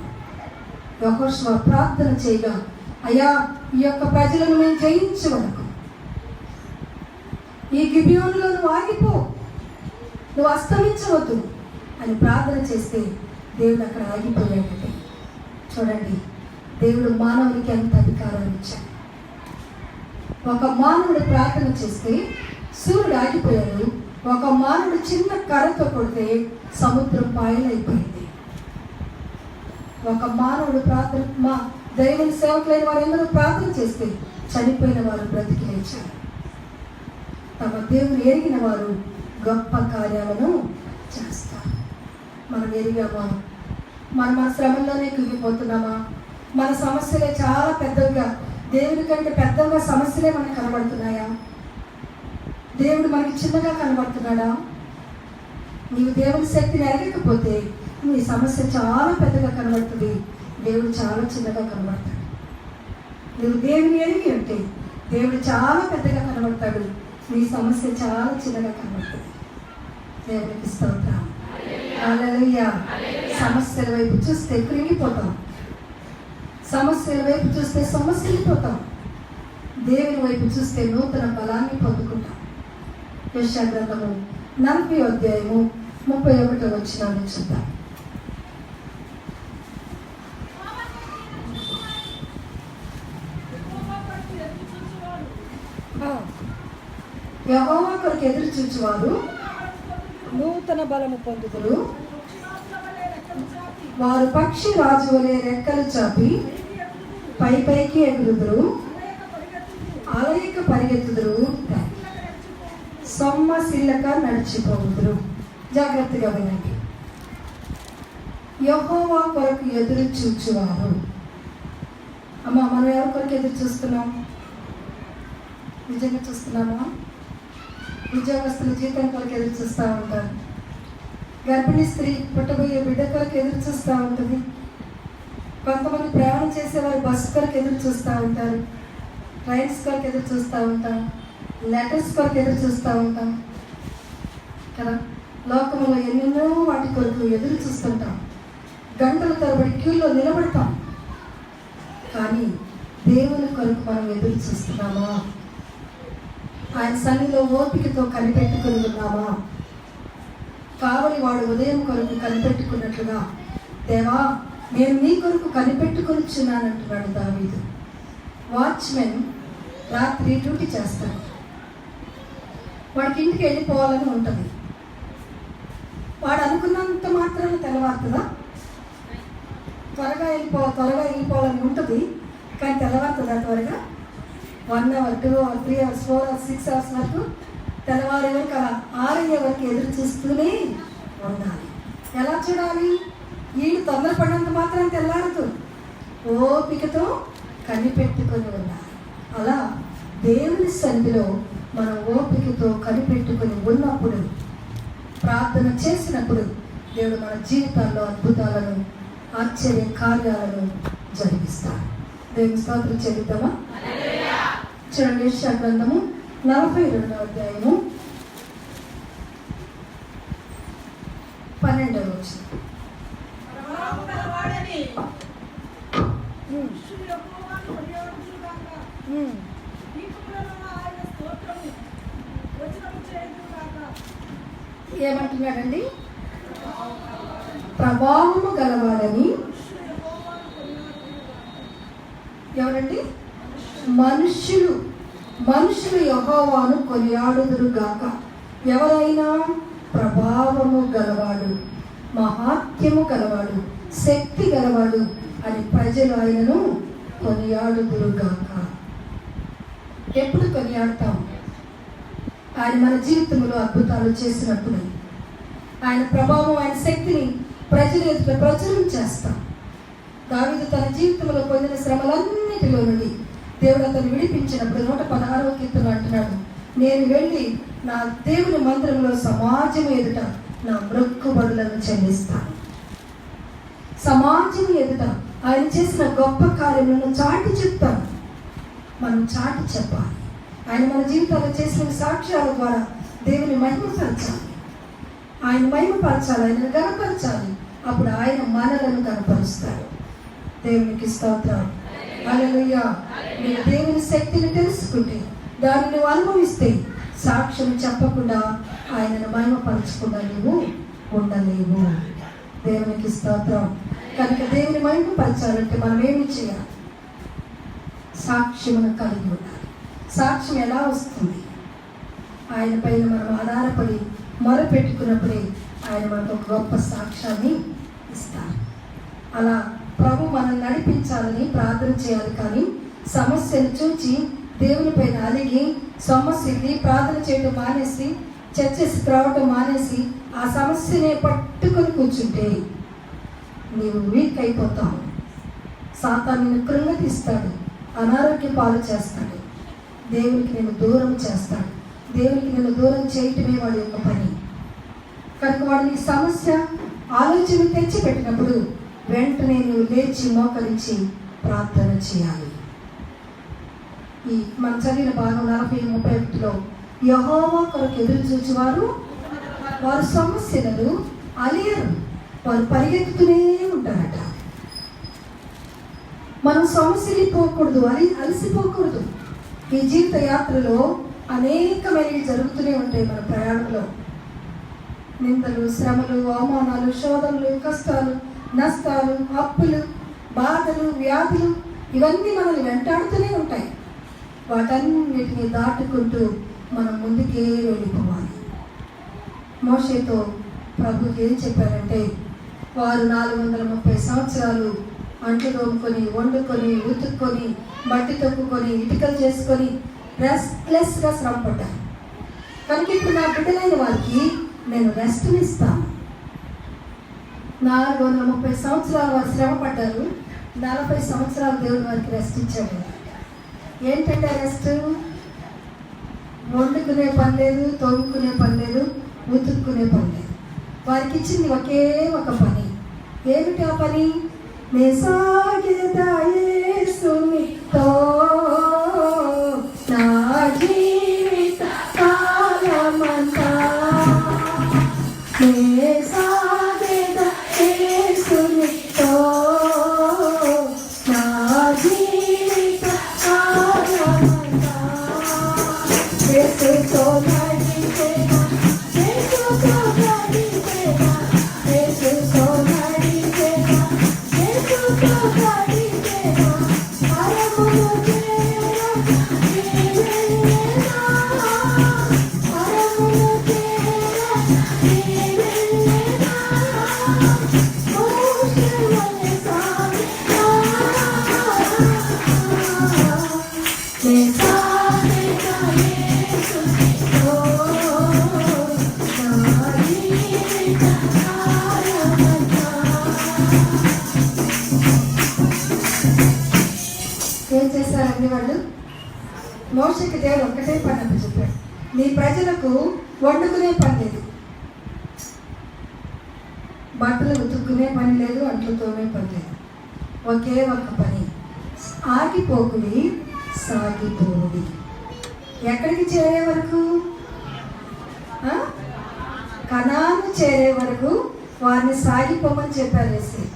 యెహోషువ ప్రార్థన చేయగా, అయ్యా ఈ యొక్క ప్రజలను మేము జయించవరకు, ఈ గిబియోనులో నువ్వు ఆగిపో, నువ్వు అస్తమించవద్దు అని ప్రార్థన చేస్తే దేవుడు అక్కడ ఆగిపోయాడంటే చూడండి, దేవుడు మానవునికి ఎంత అధికారాన్ని ఇచ్చాడు. ఒక మానవుడు ప్రార్థన చేస్తే సూర్యుడు ఆగిపోయాడు. ఒక మానవుడు చిన్న కర్రతో కొడితే సముద్రం పాయలైపోయింది. ఒక మానవుడు ప్రార్థన, దేవుని సేవకులైన వారందరూ ప్రార్థన చేస్తే చనిపోయిన వారు బ్రతికి లేచారు. తమ దేవుని ఎరిగిన వారు గొప్ప కార్యాలను చేస్తారు. మనం ఎరిగామా? మన శ్రమంలోనే కుంగిపోతున్నామా? మన సమస్యలే చాలా పెద్దవిగా, దేవుడి కంటే పెద్దగా సమస్యలే మనకు కనబడుతున్నాయా? దేవుడు మనకి చిన్నగా కనబడుతున్నాడా? నీవు దేవుని శక్తిని ఎరగకపోతే నీ సమస్య చాలా పెద్దగా కనబడుతుంది, దేవుడు చాలా చిన్నగా కనబడతాడు. నువ్వు దేవుని ఎరిగి ఉంటే దేవుడు చాలా పెద్దగా కనబడతాడు, నీ సమస్య చాలా చిన్నగా కనబడుతుంది. దేవునికి స్తోత్రం. హల్లెలూయా. సమస్యల వైపు చూస్తే కృంగిపోతాం, సమస్యల వైపు చూస్తే సమస్యలిపోతాం, దేవుని వైపు చూస్తే నూతన బలాన్ని పొందుకుంటాం. యెషయా గ్రంథము 40:31 చూద్దాం. యెహోవా కొరకు ఎదురు చూచువారు నూతన బలము పొందుదురు, వారు పక్షి రాజు వలె రెక్కలు చాపి పై పైకి ఎగురుదురు, అలయక పరిగెత్తుదురు, సొమ్మసిల్లక నడిచిపోదురు. జాగ్రత్తగా వినండి. యెహోవా కొరకు ఎదురు చూచువారు. అమ్మా, మనం ఎవరి కొరకు ఎదురు చూస్తున్నాం? నిజంగా చూస్తున్నామా? ఉద్యోగస్తులు జీతం కొరకు ఎదురు చూస్తూ ఉంటారు. గర్భిణీ స్త్రీ పుట్టబోయే బిడ్డ కొరకు ఎదురు చూస్తూ ఉంటుంది. కొంతమంది ప్రయాణం చేసేవారు బస్సు కొరకు ఎదురు చూస్తూ ఉంటారు, ట్రైన్స్ కొరకు ఎదురు చూస్తూ ఉంటాం, లెటర్స్ కొరకు ఎదురు చూస్తూ ఉంటాం కదా. లోకంలో ఎన్నెన్నో వాటి కొరకు ఎదురు చూస్తుంటాం, గంటల తరబడి క్యూలో నిలబడతాం. కానీ దేవుని కొరకు మనం ఎదురు చూస్తున్నామా? ఆయన సన్నిధిలో ఓపికతో కనిపెట్టుకుని ఉన్నామా? కావలి వాడు ఉదయం కొరకు కనిపెట్టుకున్నట్లుగా, దేవా నేను నీ కొరకు కనిపెట్టుకొని చున్నానంటున్నాడు దావీదు. వాచ్మెన్ రాత్రి డ్యూటీ చేస్తాడు, వాడికి ఇంటికి వెళ్ళిపోవాలని ఉంటుంది. వాడు అనుకున్నంత మాత్రాన తెల్లవారుతుందా? త్వరగా వెళ్ళిపోవాలని ఉంటుంది, కానీ తెల్లవారుతుందా త్వరగా? 1 hour, 2 hours, 3 hours, 4 hours, 6 hours వరకు తెల్లవారే వరకు అలా 6 అయ్యే వరకు ఎదురు చూస్తూనే ఉండాలి. ఎలా చూడాలి? వీళ్ళు తొందరపడినంత మాత్రం తెల్లారదు, ఓపికతో కనిపెట్టుకొని ఉండాలి. అలా దేవుని సన్నిధిలో మనం ఓపికతో కనిపెట్టుకొని ఉన్నప్పుడు, ప్రార్థన చేసినప్పుడు దేవుడు మన జీవితాల్లో అద్భుతాలను, ఆశ్చర్య కార్యాలను జరిగిస్తాడు. దేవుని స్తోత్రం చెల్లిద్దామా? చూడండి, యెషయా గ్రంథము 42వ అధ్యాయము 12వ వచ్చిన ఏమంటున్నాడండి? ప్రభావము గలవాడని. ఎవరండి? మనుషులు యెహోవాను కొనియాడుదురుగాక. ఎవరైనా ప్రభావము గలవాడు, మహాత్మ్యము గలవాడు, శక్తి గలవాడు అని ప్రజలు ఆయనను కొనియాడుదురుగాక. ఎప్పుడు కొనియాడతాం? ఆయన మన జీవితంలో అద్భుతాలు చేసినప్పుడు, ఆయన ప్రభావం, ఆయన శక్తిని ప్రజల ఎదుట ప్రచురం చేస్తాం. దావీదు తన జీవితంలో పొందిన శ్రమలన్నిటిలో నుండి దేవుడు అతను విడిపించినప్పుడు 116వ కీర్తన అంటున్నాడు, నేను వెళ్ళి నా దేవుని మందిరంలో సమాజం ఎదుట నా మొక్కుబడులను చెల్లిస్తాను. సమాజం ఎదుట ఆయన చేసిన గొప్ప కార్యములను చాటి చెప్తాను. మనం చాటి చెప్పాలి. ఆయన మన జీవితాల్లో చేసిన సాక్ష్యాల ద్వారా దేవుని మహిమపరచాలి. ఆయన మహిమపరచాలి, ఆయనను గణపరచాలి. అప్పుడు ఆయన మనలను గణపరుస్తాడు. దేవునికి స్తోత్రం. హల్లెలూయా. నీవు దేవుని శక్తిని తెలుసుకుంటే, దాన్ని నువ్వు అనుభవిస్తే, సాక్ష్యం చెప్పకుండా ఆయనను మహిమపరచకుండా నీవు ఉండలేవు. దేవునికి స్తోత్రం. కనుక దేవుని మహిమపరచాలంటే మనం ఏమి చేయాలి? సాక్ష్యమును కలిగి ఉండాలి. సాక్ష్యం ఎలా వస్తుంది? ఆయన పైన మనం ఆధారపడి మొరపెట్టుకున్నప్పుడే ఆయన మనకు ఒక గొప్ప సాక్ష్యాన్ని ఇస్తారు. అలా ప్రభు మనం నడిపించాలని ప్రార్థన చేయాలి. కానీ సమస్యను చూచి దేవుని పైన అలిగి సమస్యకి ప్రార్థన చేయడం మానేసి, చర్చస్కి రావటం మానేసి ఆ సమస్యనే పట్టుకొని కూర్చుంటే నీవు వీక్ అయిపోతావు. సాతాను నిన్ను కృంగతీస్తాడు, అనారోగ్య పాలు చేస్తాడు, దేవునికి నేను దూరం చేస్తాడు. దేవునికి నేను దూరం చేయటమే వాడి యొక్క పని. కనుక వాడు నీ సమస్య ఆలోచన తెచ్చిపెట్టినప్పుడు వెంటనే నువ్వు లేచి మోకరించి ప్రార్థన చేయాలి. ఈ మనం చదివిన భాగం 40:31లో యెహోవా కొరకు ఎదురు చూచేవారు వారు సమస్యలను అలియరు, వారు పరిగెత్తుతూనే ఉంటారట. మనం సమస్యలు పోకూడదు, అలసిపోకూడదు. ఈ జీవిత యాత్రలో అనేకమైనవి జరుగుతూనే ఉంటాయి. మన ప్రయాణంలో నిందలు, శ్రమలు, అవమానాలు, శోధనలు, కష్టాలు, నష్టాలు, అప్పులు, బాధలు, వ్యాధులు ఇవన్నీ మనల్ని వెంటాడుతూనే ఉంటాయి. వాటన్నిటిని దాటుకుంటూ మనం ముందుకే వెళ్ళిపోవాలి. మోషేతో ప్రభు ఏం చెప్పారంటే, వారు 430 సంవత్సరాలు అంట్లు తోముకొని, వండుకొని, ఉతుక్కొని, మట్టి తొక్కుకొని, ఇటుకలు చేసుకొని రెస్ట్లెస్గా శ్రమ పడ్డారు. కనుక ఇప్పుడు నా బిడ్డలైన వారికి నేను రెస్ట్ని ఇస్తాను. 430 సంవత్సరాలు వారు శ్రమ పడ్డారు. 40 సంవత్సరాలు దేవుడు వారికి రెస్ట్ ఇచ్చాడు. ఏంటంటే రెస్ట్? వండుకునే పని లేదు, తోముకునే పని లేదు, ఉతుక్కునే పని లేదు. వారికి ఇచ్చింది ఒకే ఒక పని. ఏమిటి ఆ పని? నే సాగేదా యేసునితో నా జీవిత కాలమంతా, నే సాగేదా యేసునితో నా జీవిత కాలమంతా, యేసుతో నడిచేదా, యేసుతో నడిచేదా, యేసుతో నడిచేదా, యేసుతో నడిచేదా, పరమును చేరా నీవెళ్ళేదా, పరమును చేరా నీవెళ్ళేదా, మోషేవలె సాగేదా, నే సాగేదా యేసుతో నా జీవిత కాలమంతా. ఏం చేశారండి వాళ్ళు? మోషేకి దేవుడు ఒక్కటే పని అని చెప్పాడు, నీ ప్రజలకు వండుకునే పని లేదు, బట్టలు ఉతుక్కునే పని లేదు, అంట్లు తోమే పని లేదు. ఒకే ఒక్క పని, ఆగిపోకుడి సాగిపోవుడి. ఎక్కడికి చేరే వరకు? కనాను చేరే వరకు వారిని సాగిపోమని చెప్పారు యేసయ్య.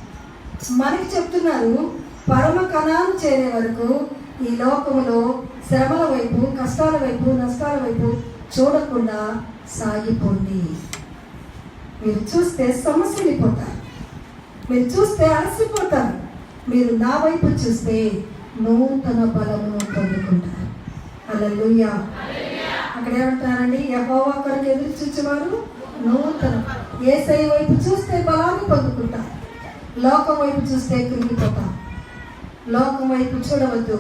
మనకి చెప్తున్నారు, పరమ కణాలు చేరే వరకు ఈ లోకములో శ్రమల వైపు, కష్టాల వైపు, నష్టాల వైపు చూడకుండా సాగిపోండి. మీరు చూస్తే సమస్యలిపోతారు, మీరు చూస్తే అలసిపోతారు. మీరు నా వైపు చూస్తే నూతన బలమును పొందుకుంటారు. హల్లెలూయా. అక్కడ ఏమంటారండి, యెహోవా కొరకు ఎదురు చూచేవారు నూతన. యేసయ్య వైపు చూస్తే బలాన్ని పొందుకుంటారు. లోకం వైపు చూస్తే కృంగిపోతాం. లోకం వైపు చూడవద్దు,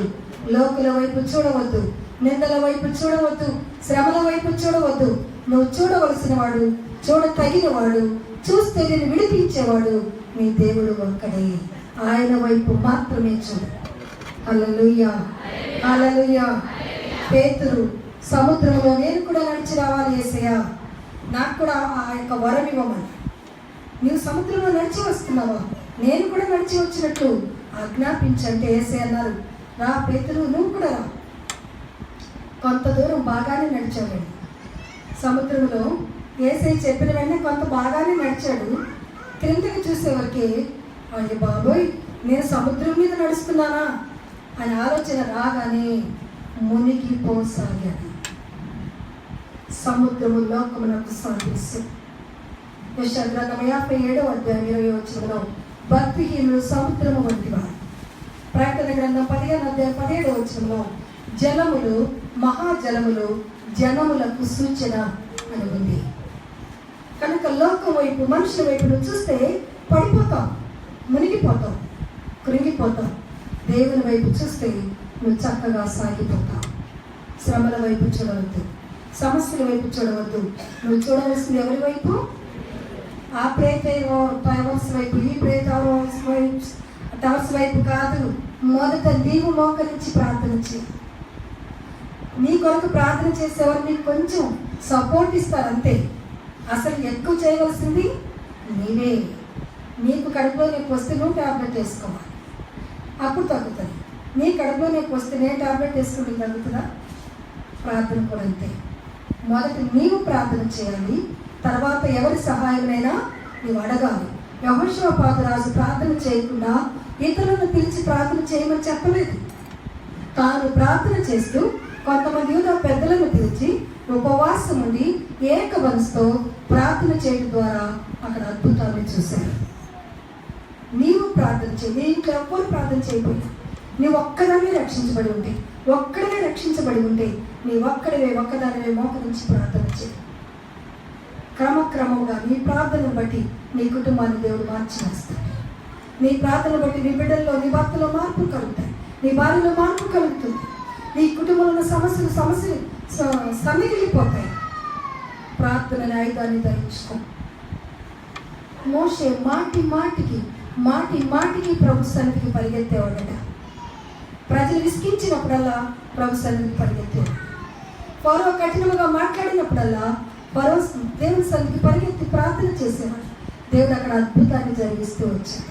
లోకుల వైపు చూడవద్దు, నిందల వైపు చూడవద్దు, శ్రమల వైపు చూడవద్దు. నువ్వు చూడవలసిన వాడు, చూడ తగిన వాడు, చూస్తే నేను విడిపించేవాడు మీ దేవుడు ఒక్కడే. ఆయన వైపు మాత్రమే చూడు. హల్లెలూయా, హల్లెలూయా. పేతురు సముద్రంలో నేను కూడా నడిచి రావాలి యేసయ్యా, నాకు కూడా ఆ యొక్క వరం ఇవ్వమని. నీవు సముద్రంలో నడిచి వస్తున్నావా, నేను కూడా నడిచి వచ్చినట్టు ఆజ్ఞాపించంటే యేసయ్య అన్నారు, రా పేతురు, నువ్వు కూడా రా. కొంత దూరం బాగానే నడిచాడండి సముద్రంలో. యేసయ్య చెప్పిన వెంటనే కొంత బాగానే నడిచాడు. క్రిందకి చూసేవరకే అయ్య బాబోయ్, నేను సముద్రం మీద నడుస్తున్నానా అని ఆలోచన రాగానే మునిగిపోసాగాడు. సముద్రము లోకమునకు సాదృశ్యం. యెషయా గ్రంథం 57వ అధ్యాయం 20వ వచనంలో భక్తిహీనులు సముద్రము వంటి వారు. ప్రకటన గ్రంథం 15వ అధ్యాయం 17వ వచనంలో జలములు, మహాజలములు జనములకు సూచన అని ఉంది. కనుక లోకం వైపు, మనుషుల వైపు నువ్వు చూస్తే పడిపోతాం, మునిగిపోతాం, కృంగిపోతాం. దేవుని వైపు చూస్తే నువ్వు చక్కగా సాగిపోతావు. శ్రమల వైపు చూడవద్దు, సమస్యల వైపు చూడవద్దు. నువ్వు చూడవలసింది ఎవరి వైపు? ఆ ప్రేత టవర్స్ వైపు, ఈ ప్రేత టవర్స్ వైపు కాదు. మొదట నీవు మోకరించి ప్రార్థన చేయి. నీ కొరకు ప్రార్థన చేసేవారు నీకు కొంచెం సపోర్ట్ ఇస్తారు అంతే. అసలు ఎక్కువ చేయవలసింది నీవే. నీకు కడుపులో నీకు వస్తే నువ్వు ట్యాబ్లెట్ వేసుకోవాలి, అప్పుడు తగ్గుతుంది. నీ కడుపులో నీకు వస్తే నేను ట్యాబ్లెట్ వేసుకుంటే తగ్గుతుందా? ప్రార్థన కూడా అంతే. మొదట నీవు ప్రార్థన చేయాలి, తర్వాత ఎవరి సహాయమైనా నీవు అడగాలి. యెహోషాపాతు రాజు ప్రార్థన చేయకుండా ఇతరులను పిలిచి ప్రార్థన చేయమని చెప్పలేదు. తాను ప్రార్థన చేస్తూ కొంతమంది యూదా పెద్దలను పిలిచి ఉపవాసం ఉండి ఏక మనసుతో ప్రార్థన చేయడం ద్వారా అక్కడ అద్భుతాలను చూశారు. నీవు ప్రార్థన చేయి. నీ ఇంట్లో ఎవ్వరు ప్రార్థన చేయబోయా, నీవు ఒక్కదాన్ని రక్షించబడి ఉంటే, ఒక్కడే రక్షించబడి ఉంటే, నీ ఒక్కదానివే మోకరించి ప్రార్థన చేయి. క్రమక్రమంగా నీ ప్రార్థనను బట్టి నీ కుటుంబాన్ని దేవుడు మార్చి వేస్తాడు. నీ ప్రార్థన బట్టి నీ బిడ్డల్లో, నీ భర్తలో మార్పు కలుగుతాయి, నీ భార్యలో మార్పు కలుగుతుంది. నీ కుటుంబంలో ఉన్న సమస్యలు సన్నిగిలిపోతాయి. ప్రార్థనని ఆయుధాన్ని ధరించుకో. మోషే మాటి మాటికి ప్రభు సన్నిధికి పరిగెత్తేవాడట. ప్రజలు విసిగించినప్పుడల్లా ప్రభు సన్నిధికి పరిగెత్తేవాడు. ఫరో కఠినముగా మాట్లాడినప్పుడల్లా ఫరో దేవుని సన్నిధికి పరిగెత్తి ప్రార్థన చేసేవాడు. దేవుడు అక్కడ అద్భుతాన్ని జరిగిస్తూ వచ్చాడు.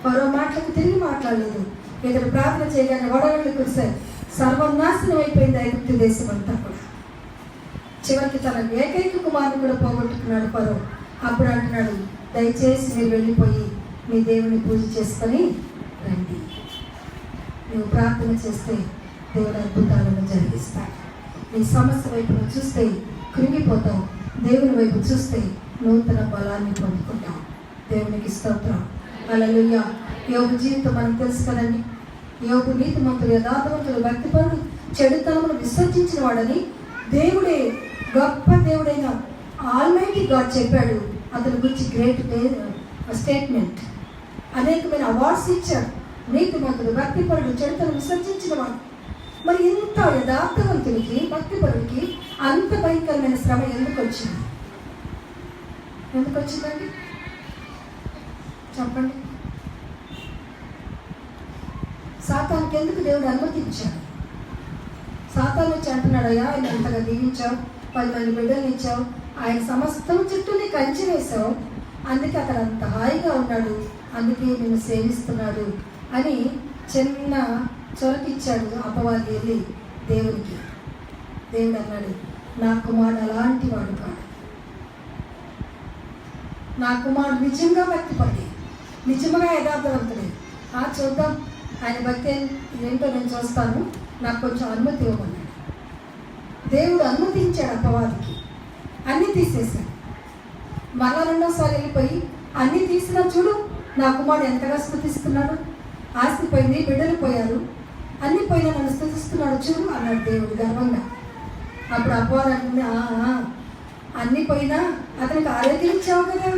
ఫరో మాటలకు తిరిగి మాట్లాడలేదు. ఇతడు ప్రార్థన చేయగానే వడగళ్ళు కురిశాయి. సర్వనాశనం అయిపోయింది ఐగుప్తు దేశం అంతా కూడా. చివరికి తన ఏకైక కుమారుని కూడా పోగొట్టుకున్నాడు ఫరో. అప్పుడు అంటున్నాడు, దయచేసి మీరు వెళ్ళిపోయి మీ దేవుని పూజ చేసుకొని రండి. నువ్వు ప్రార్థన చేస్తే దేవుడు అద్భుతాలను జరిగిస్తాడు. నీ సమస్య వైపు నువ్వు చూస్తే కృంగిపోతావు, దేవుని వైపు చూస్తే నూతన బలాన్ని పొందుకుంటావు. దేవునికి స్తోత్రం. హల్లెలూయా. యోబు జీవితం మనకు తెలుసు కదండి. యోబు నీతిమంతుడు, యథార్థవంతుడు, భక్తిపరుడు, చెడుతనమును విసర్జించిన వాడని దేవుడే, గొప్ప దేవుడైన ఆల్మైటీ గాడ్ చెప్పాడు. అతని గురించి గ్రేట్ స్టేట్మెంట్. అనేకమైన అవార్డ్స్ ఇచ్చాడు. నీతిమంతుడు, భక్తిపరుడు, చెడుతనం విసర్జించిన వాడు. మరి ఇంత యథార్థవంతుడికి, భక్తిపరుడికి అంత భయంకరమైన శ్రమ ఎందుకు వచ్చిందండి? చెప్పండి. సాతానికి ఎందుకు దేవుడు అనుమతించాడు? సాతాను వచ్చి అంటున్నాడు, అయ్యా ఆయన అంతగా దీవించావు, 10 మంది బిడ్డలు ఇచ్చావు, ఆయన సమస్తం చుట్టూ నీకు కంచి వేశావు, అందుకే అతను అంత హాయిగా ఉన్నాడు, అందుకే నేను సేవిస్తున్నాడు అని చిన్న చొరకిచ్చాడు అపవాది వెళ్ళి దేవునికి. దేవుడు అన్నాడు, నా కుమారుడు అలాంటి వాడు కాడు. నా కుమారుడు నిజంగా భక్తిపడి, నిజంగా యథార్థవంతుడే. చూద్దాం ఆయన భక్తి ఏంటో నేను చూస్తాను, నాకు కొంచెం అనుమతి ఇవ్వమన్నాడు. దేవుడు అనుమతించాడు అపవాదికి, అన్నీ తీసేశాడు. మళ్ళా రెండోసారి వెళ్ళిపోయి అన్నీ తీసినా చూడు నా కుమారుడు ఎంతగా స్తుతిస్తున్నాడు, ఆస్తి పోయింది, బిడ్డలు పోయారు, అన్నీ పోయినా నన్ను స్తుతిస్తున్నాడు చూడు అన్నాడు దేవుడు గర్వంగా. అప్పుడు అపవాది అంటుంది, అన్నీ పోయినా అతనికి ఆరోగ్యం ఇచ్చావు కదా,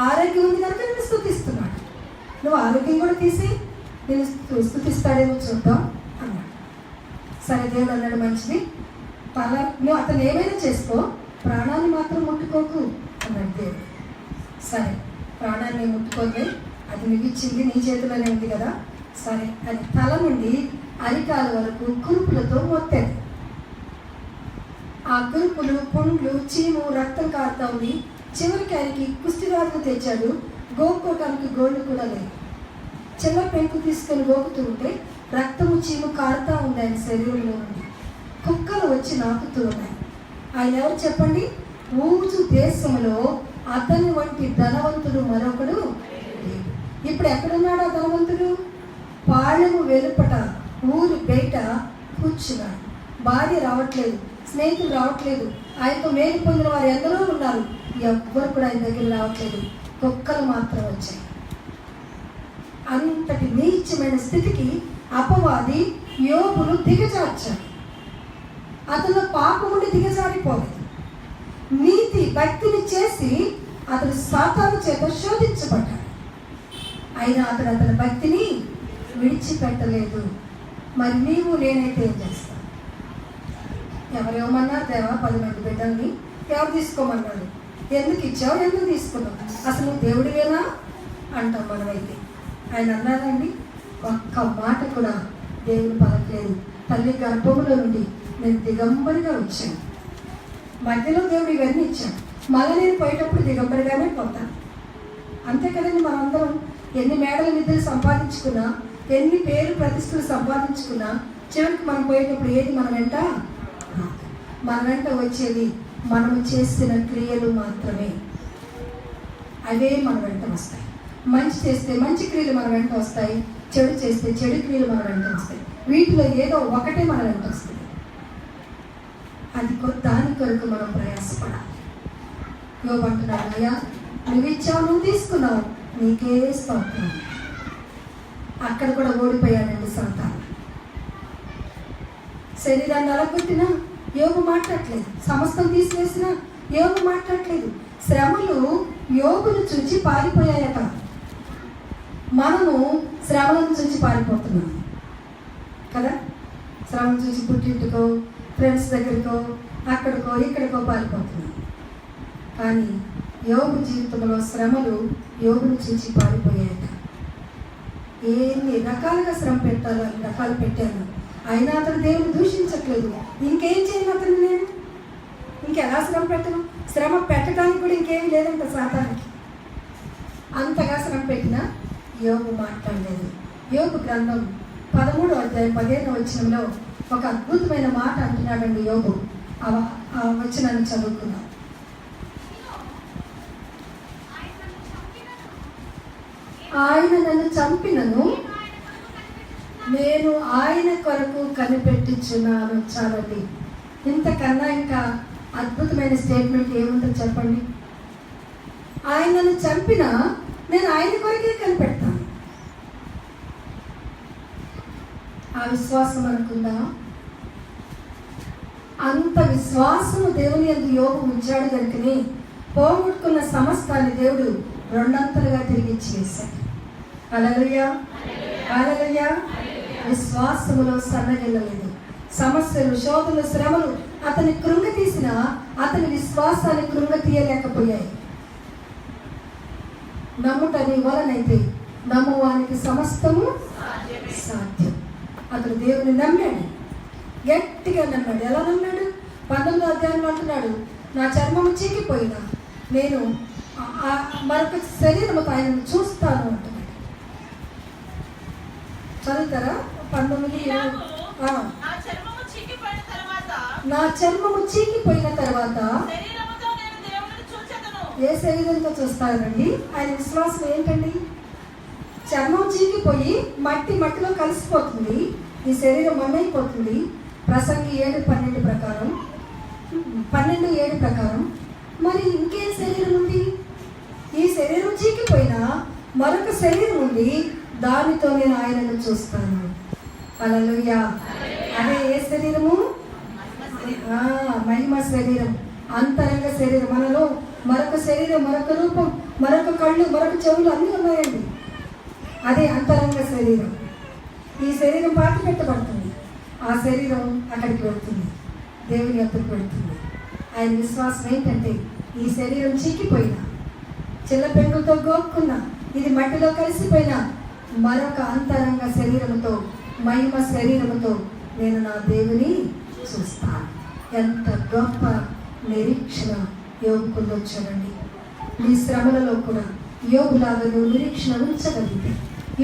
ఆరోగ్యం ఉంది కనుక నేను స్తుతిస్తున్నాడు, నువ్వు ఆరోగ్యం కూడా తీసి నేను స్తుతిస్తాడేమో చూద్దాం అన్నాడు. సరే దేవుడు అన్నాడు, మంచిది, నువ్వు అతను ఏమైనా చేసుకో, ప్రాణాన్ని మాత్రం ముట్టుకోకు అన్నాడు దేవుడు. సరే ప్రాణాన్ని ముట్టుకోతే అది నువ్వు ఇచ్చింది నీ చేతిలోనే ఉంది కదా. సరే అది తల నుండి అరికాల వరకు కురుపులతో మొత్తేది. ఆ కురుపులు, పుండ్లు, చీము, రక్తం కారుతా ఉంది. చివరికి ఆయనకి కుష్టివ్యాధులు తెచ్చాడు. గోక్కోటానికి గోళ్ళు కూడా లేదు. చిన్న పెంకు తీసుకొని గోకుతూ ఉంటే రక్తము, చీము కారుతా ఉంది ఆయన శరీరంలో నుండి. కుక్కలు వచ్చి నాకుతూ ఉన్నాయి. ఆయన ఎవరు చెప్పండి? ఊజు దేశంలో అతని వంటి ధనవంతుడు మరొకడు లేడు. ఇప్పుడు ఎక్కడున్నాడు ఆ ధనవంతుడు? పాళెము వెలుపట ఊరు బయట కూర్చున్నాడు. భార్య రావట్లేదు, స్నేహితులు రావట్లేదు, ఆయనతో మేలు పొందిన వారు ఎందరో ఉన్నారు, ఎవ్వరు కూడా ఆయన దగ్గర రావట్లేదు. కుక్కలు మాత్రం వచ్చాయి. అంతటి నీచమైన స్థితికి అపవాది యోబును దిగజార్చాడు. అతను పాపం నుండి దిగజారిపోలేదు. నీతి భక్తిని చేసి అతడు సాతాను చేత శోధించబడ్డాడు. అయినా అతని భక్తిని విడిచిపెట్టలేదు. మరి నీవు నేనైతే ఏం చేస్తాను? ఎవరేమన్నారు? దేవా 10 మంది బిడ్డల్ని ఎవరు తీసుకోమన్నాడు? ఎందుకు ఇచ్చావు? ఎందుకు తీసుకున్నావు? అసలు నువ్వు దేవుడివేనా అంటాం మనమైతే. ఆయన అన్నారండి, ఒక్క మాట కూడా దేవుడు పలకలేదు. తల్లి గర్భంలో నుండి నేను దిగంబరిగా వచ్చాను. మధ్యలో దేవుడు ఇవన్నీ ఇచ్చాడు. మళ్ళీ నేను పోయేటప్పుడు దిగంబరిగానే పోతాను. అంతే కదండి. మనందరం ఎన్ని మేడల నిధులు సంపాదించుకున్నా, ఎన్ని పేరు ప్రతిష్టలు సంపాదించుకున్నా, చివరికి మనం పోయేటప్పుడు ఏది మన వెంట? మన వెంట వచ్చేది మనము చేసిన క్రియలు మాత్రమే. అవే మన వెంట వస్తాయి. మంచి చేస్తే మంచి క్రియలు మన వెంట వస్తాయి, చెడు చేస్తే చెడు క్రియలు మన వెంట వస్తాయి. వీటిలో ఏదో ఒకటే మన వెంట వస్తుంది. అది దాని కొరకు మనం ప్రయాసపడాలి. యోబు అంటున్నాడు, అయ్యా నువ్వు ఇచ్చావు, నువ్వు తీసుకున్నావు, నీకే స్తోత్రం. అక్కడ కూడా ఓడిపోయాడండి సాతాను. శరీరాన్ని అలగొట్టినా యోబు మాట్లాడలేదు, సమస్తం తీసివేసినా యోబు మాట్లాడలేదు. శ్రమలు యోబును చూచి పారిపోయాయట. మనము శ్రమలను చూచి పారిపోతున్నాం కదా. శ్రమను చూసి పుట్టింటికో, ఫ్రెండ్స్ దగ్గరికో, అక్కడికో ఇక్కడికో పారిపోతున్నాం. కానీ యోబు జీవితంలో శ్రమలు యోబును చూచి పారిపోయాయట. ఎన్ని రకాలుగా శ్రమ పెట్టాలో అన్ని రకాలు పెట్టాను. అయినా అతను దేవుని దూషించట్లేదు. ఇంకేం చేయను అతను, నేను ఇంకెలా శ్రమ పెట్టను? శ్రమ పెట్టడానికి కూడా ఇంకేమీ లేదంట సాతానికి. అంతగా శ్రమ పెట్టినా యోబు మాట్లాడలేదు. యోబు గ్రంథం 13వ అధ్యాయం 15వ వచనంలో ఒక అద్భుతమైన మాట అంటున్నాడండి యోబు. ఆ వచనాన్ని చదువుకున్నాం. ఆయన నన్ను చంపినను నేను ఆయన కొరకు కనిపెట్టించున్నాను. చాలండి. ఇంతకన్నా ఇంకా అద్భుతమైన స్టేట్మెంట్ ఏముంటుంది చెప్పండి? ఆయన నన్ను చంపినా నేను ఆయన కొరకే కనిపెడతాను. ఆ విశ్వాసం అనుకుందా? అంత విశ్వాసము దేవుని యందు యోబు ఉంచాడు కనుకనే పోగొట్టుకున్న సమస్తాన్ని దేవుడు రెండంతలుగా తిరిగి ఇచ్చేశాడు. హల్లెలూయా, హల్లెలూయా. విశ్వాసములో సన్నగిల్లలేదు. సమస్యలు, శోధనలు, శ్రమలు అతని కృంగతీసిన అతని విశ్వాసాన్ని కృంగతీయలేకపోయాయి. నమ్ముట నీ వలనైతే నమ్మువానికి సమస్తము సాధ్యం. అతను దేవుని నమ్మాడు, గట్టిగా నమ్మాడు. ఎలా నమ్మాడు? 19వ అధ్యాయంలో అంటున్నాడు, నా చర్మము చీకిపోయినా నేను మరొక శరీరముతో ఆయనను చూస్తాను అంటున్నాడు. చదువుతారా? 19 నా చర్మము చీకిపోయిన తర్వాత ఏ శరీరంతో చూస్తారండి? ఆయన విశ్వాసం ఏంటండి? చర్మం చీకిపోయి మట్టిలో కలిసిపోతుంది, ఈ శరీరం మన్నైపోతుంది. ప్రసంగి 7:12 ప్రకారం 12:7 ప్రకారం మరి ఇంకేం శరీరం ఉంది? ఈ శరీరం చీకిపోయినా మరొక శరీరం ఉంది, దానితో నేను ఆయనను చూస్తాను. హల్లెలూయా. అదే ఏ శరీరము? మహిమ శరీరం, అంతరంగ శరీరం. మనలో మరొక శరీరం, మరొక రూపం, మరొక కళ్ళు, మరొక చెవులు అన్నీ ఉన్నాయండి. అదే అంతరంగ శరీరం. ఈ శరీరం పాతి పెట్టబడుతుంది, ఆ శరీరం అక్కడికి వెళ్తుంది, దేవుని యొద్దకు వెళ్తుంది. ఆయన విశ్వాసం ఏంటంటే ఈ శరీరం చీకిపోయినా, చిన్న పెంకులతో గోక్కున్నా, ఇది మట్టిలో కలిసిపోయినా మరొక అంతరంగ శరీరముతో, మహిమ శరీరముతో నేను నా దేవుని చూస్తాను. ఎంత గొప్ప నిరీక్షణ యోగుకుందో చూడండి. నీ శ్రమలలో కూడా యోగులాగా నువ్వు నిరీక్షణ ఉంచగలిగితే,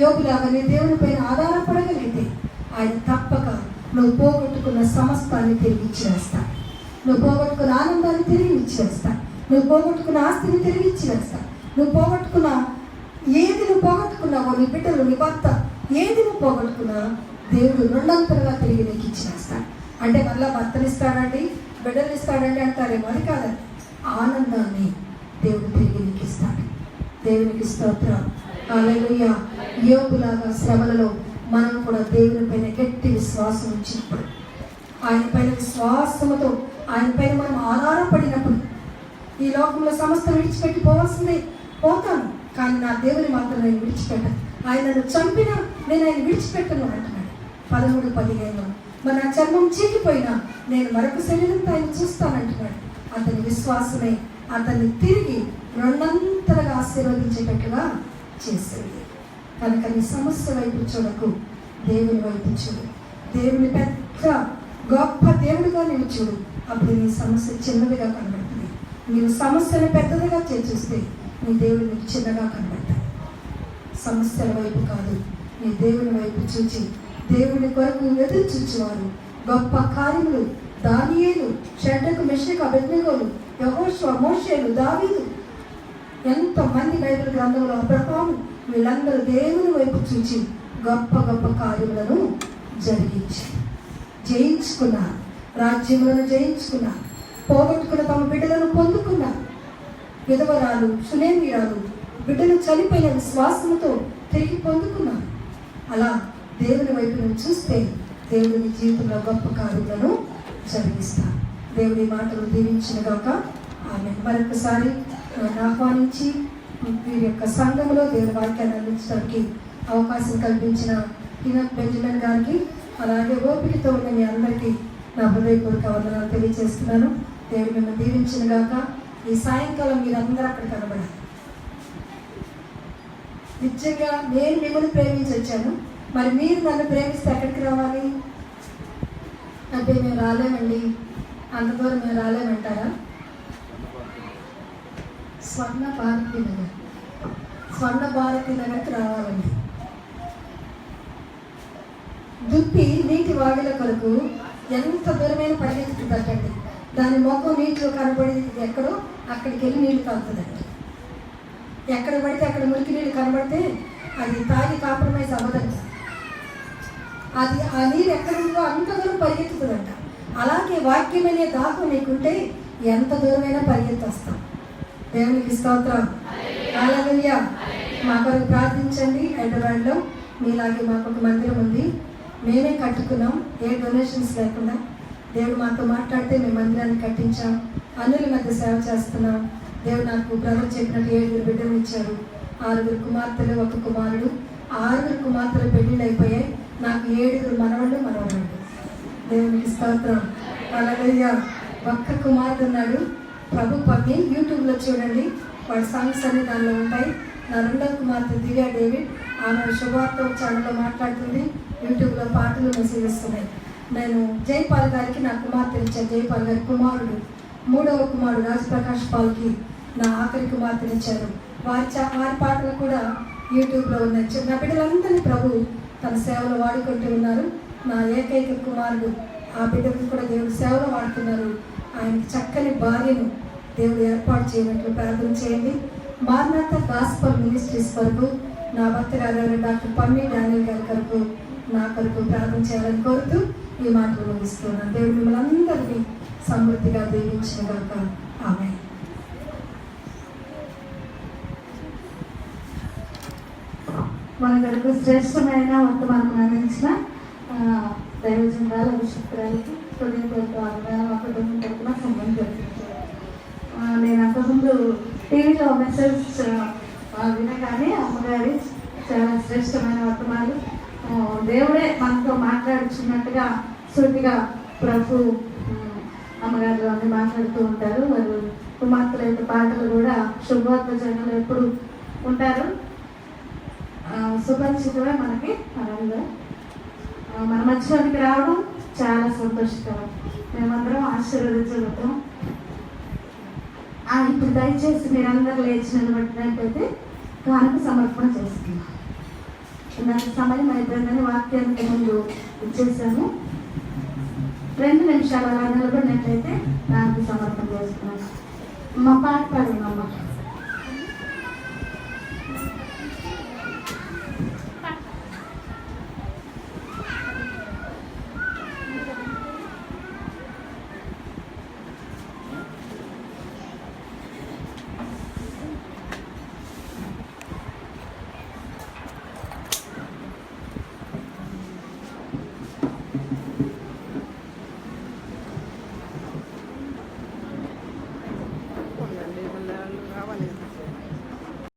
యోగులాగా నీ దేవుని పైన ఆధారపడగలిగితే ఆయన తప్పక నువ్వు పోగొట్టుకున్న సమస్తాన్ని తిరిగి ఇచ్చివేస్తా. నువ్వు పోగొట్టుకున్న ఆనందాన్ని తిరిగి ఇచ్చివేస్తా. నువ్వు పోగొట్టుకున్న ఆస్తిని తిరిగి ఇచ్చివేస్తా. నువ్వు పోగొట్టుకున్న ఏది నువ్వు పోగొట్టుకున్నావో, నీ బిడ్డలు, నీ భర్త, ఏది నువ్వు పోగొట్టుకున్నా దేవుడు రెండంతలుగా తిరిగి నీకు ఇచ్చివేస్తా. అంటే మళ్ళీ భర్తలు ఇస్తాడండి, బిడ్డలు ఇస్తాడండి అంటారేమో, అది కాదండి. ఆనందాన్ని దేవుడు తిరిగి నీకు ఇస్తాడు. దేవునికి స్తోత్రం. హల్లెలూయా. యోగులాగా శ్రమలలో మనం కూడా దేవుని పైన గట్టి విశ్వాసం ఉంచినప్పుడు, ఆయన పైన విశ్వాసముతో ఆయన పైన మనం ఆధారపడినప్పుడు, ఈ లోకంలో సమస్త విడిచిపెట్టి పోవాల్సిందే, పోతాను, కానీ నా దేవుని మాత్రం నేను విడిచిపెట్టాను. ఆయనను చంపినా నేను ఆయన విడిచిపెట్టను అంటున్నాడు 13:15. మన చర్మం చీకిపోయినా నేను మరొక శరీరంతో ఆయన చూస్తానంటున్నాడు. అతని విశ్వాసమే అతన్ని తిరిగి రెండంతలుగా ఆశీర్వదించేటట్టుగా చేసేది. కనుక నీ సమస్య వైపు చూడకు, దేవుని వైపు చూడు. దేవుని పెద్ద గొప్ప దేవుడిగా నేను చూడు. అప్పుడు నీ సమస్య చిన్నదిగా కనబడుతుంది. నీవు సమస్యను పెద్దదిగా చూస్తే నీ దేవుడు నీకు చిన్నగా కనబడతాడు. సమస్యల వైపు కాదు, నీ దేవుని వైపు చూచి దేవుని కొరకు ఎదురు చూచేవారు గొప్ప కార్యములు దానియేలు, షడ్రకు, మెషకు, అబేద్నెగోలు, యెహోషువ, మోషేలు, దావీదు, ఎంతమంది బైబిల్ గ్రంథంలో అబ్రహాము, వీళ్ళందరూ దేవుని వైపు చూచి గొప్ప గొప్ప కార్యములను జయించుకున్నారు. రాజ్యములను జయించుకున్నారు. పోగొట్టుకున్న తమ బిడ్డలను పొందుకున్నారు. విధవరాలు, సునేమిరాలు బిడ్డలు చనిపోయిన విశ్వాసముతో తిరిగి పొందుకున్నారు. అలా దేవుని వైపు నువ్వు చూస్తే దేవుని జీవితంలో గొప్ప కార్యములను జరిగిస్తారు. దేవుడి మాటలు దీవించినగాక. ఆమె మరొకసారి ఆహ్వానించి వీరి యొక్క సంఘంలో దేవుని వాక్యాన్ని అందించడానికి అవకాశం కల్పించిన హినోక్ బెంజమిన్ గారికి, అలాగే ఓపికతో ఉన్న మీ అందరికీ నా హృదయపూర్వక వందనాలు తెలియజేస్తున్నాను. దేవుడు మిమ్మల్ని దీవించినగాక. ఈ సాయంకాలం మీరందరూ అక్కడ కనబడాలి. నిజంగా నేను మిమ్మల్ని ప్రేమించి వచ్చాను, మరి మీరు నన్ను ప్రేమిస్తే ఎక్కడికి రావాలి? అంటే మేము రాలేమండి, అంత దూరం మేము రాలేమంటారా? స్వర్ణ భారతి నగర్కి రావాలండి. దుప్పి నీటి వాగిల కొరకు ఎంత దూరమైన పరిగెత్తుతుందటండి. దాని ముఖం నీటిలో కనబడి ఎక్కడో అక్కడికి వెళ్ళి నీళ్ళు తాగుతుందండి. ఎక్కడ పడితే అక్కడ మురికి నీళ్ళు కనబడితే అది తాగి కాంప్రమైజ్ అవ్వదంట. అది ఆ నీరు ఎక్కడ ఉందో అంత దూరం పరిగెత్తుతుందంట. అలాగే వాక్యం అనే దాహం నీకుంటే ఎంత దూరమైనా పరిగెత్తొస్తాం. దేవునికి స్తోత్రం. హల్లెలూయా. మా కొరకు ప్రార్థించండి. హైదరాబాద్లో మీలాగే మాకు ఒక మందిరం ఉంది, మేమే కట్టుకున్నాం, ఏ డొనేషన్స్ లేకుండా. దేవుడు మాతో మాట్లాడితే మేము మందిరాన్ని కట్టించాం. అన్నుల మధ్య సేవ చేస్తున్నాం. దేవుడు నాకు బ్రదర్ చెప్పినట్టు 7 బిడ్డలు ఇచ్చారు. 6 కుమార్తెలు, 1 కుమారుడు. 6 కుమార్తెలు పెళ్ళిళ్ళు అయిపోయాయి. నాకు 7 మనవళ్ళు, మనవరాళ్ళు. దేవునికి స్తోత్రం. హల్లెలూయా. 1 కుమారుడు ఉన్నాడు, ప్రభు పత్ని. యూట్యూబ్లో చూడండి, వాడి సాంగ్స్ అన్ని దానిలో ఉంటాయి. నా 2వ కుమార్తె దివ్య డేవిడ్, ఆమె శుభార్త ఛానల్లో మాట్లాడుతుంది. యూట్యూబ్లో పాటలు మెసేజ్ ఇస్తున్నాయి. నేను జైపాల్ గారికి నా కుమార్తె ఇచ్చాను. జైపాల్ గారి కుమారుడు, 3వ కుమారుడు రాజప్రకాష్ పాల్కి నా ఆఖరి కుమార్తెను ఇచ్చారు. వారి పాటలు కూడా యూట్యూబ్లో ఉన్నాయి. నా బిడ్డలందరినీ ప్రభు తన సేవలో వాడుకుంటూ ఉన్నారు. నా ఏకైక కుమారుడు, ఆ బిడ్డను కూడా దేవుడు సేవలో వాడుతున్నారు. ఆయనకి చక్కని భార్యను, దేవుడు ఏర్పాటు చేయనట్లు ప్రార్థన చేయండి. మార్నాథ గాస్పల్ మినిస్ట్రీస్ వరకు నా భక్తి గారు డాక్టర్ పమ్మి డానియల్ గారి కొరకు నా కొరకు ప్రార్థన చేయాలని కోరుతూ ఈ మాటలు ముగిస్తున్నాను. దేవుడు మిమ్మల్ని అందరినీ సమృద్ధిగా దీవించిన గాక. ఆమేన్. మన కొరకు శ్రేష్టమైన వర్తమానం అందించిన దైవజనురాలు అభిషక్తురాలకి హృదయపూర్వక కుటుంబం తరపున సంబంధం జరిపించారు. నేను అంతకుముందు టీవీలో మెసేజ్ వినగానే అమ్మగారి చాలా శ్రేష్టమైన వర్తమానాలు దేవుడే మనతో మాట్లాడుచున్నట్టుగా సూటిగా ప్రభు అమ్మగారు అన్ని మాట్లాడుతూ ఉంటారు. వారు కుమార్తెల యొక్క పాటలు కూడా శుభవార్త జనులు ఎప్పుడు ఉంటారు. సుపరిచితమే మనకి అలాగే మన మధ్యలోనికి రావడం చాలా సంతోషకరం. మేమందరం ఆశీర్వదించగలుగుతాం. ఇప్పుడు దయచేసి మీరందరూ లేచి నిలబడినట్టయితే కానుక సమర్పణ చేస్తున్నాం. నాకు సమయం అయిపోయిందని వాక్యానికి ముందు ఇచ్చేసాము. 2 నిమిషాలు అలా నిలబడినట్లయితే కానుక సమర్పణ చేస్తున్నాను. మా పాట పాడండి అమ్మ. రావాలి.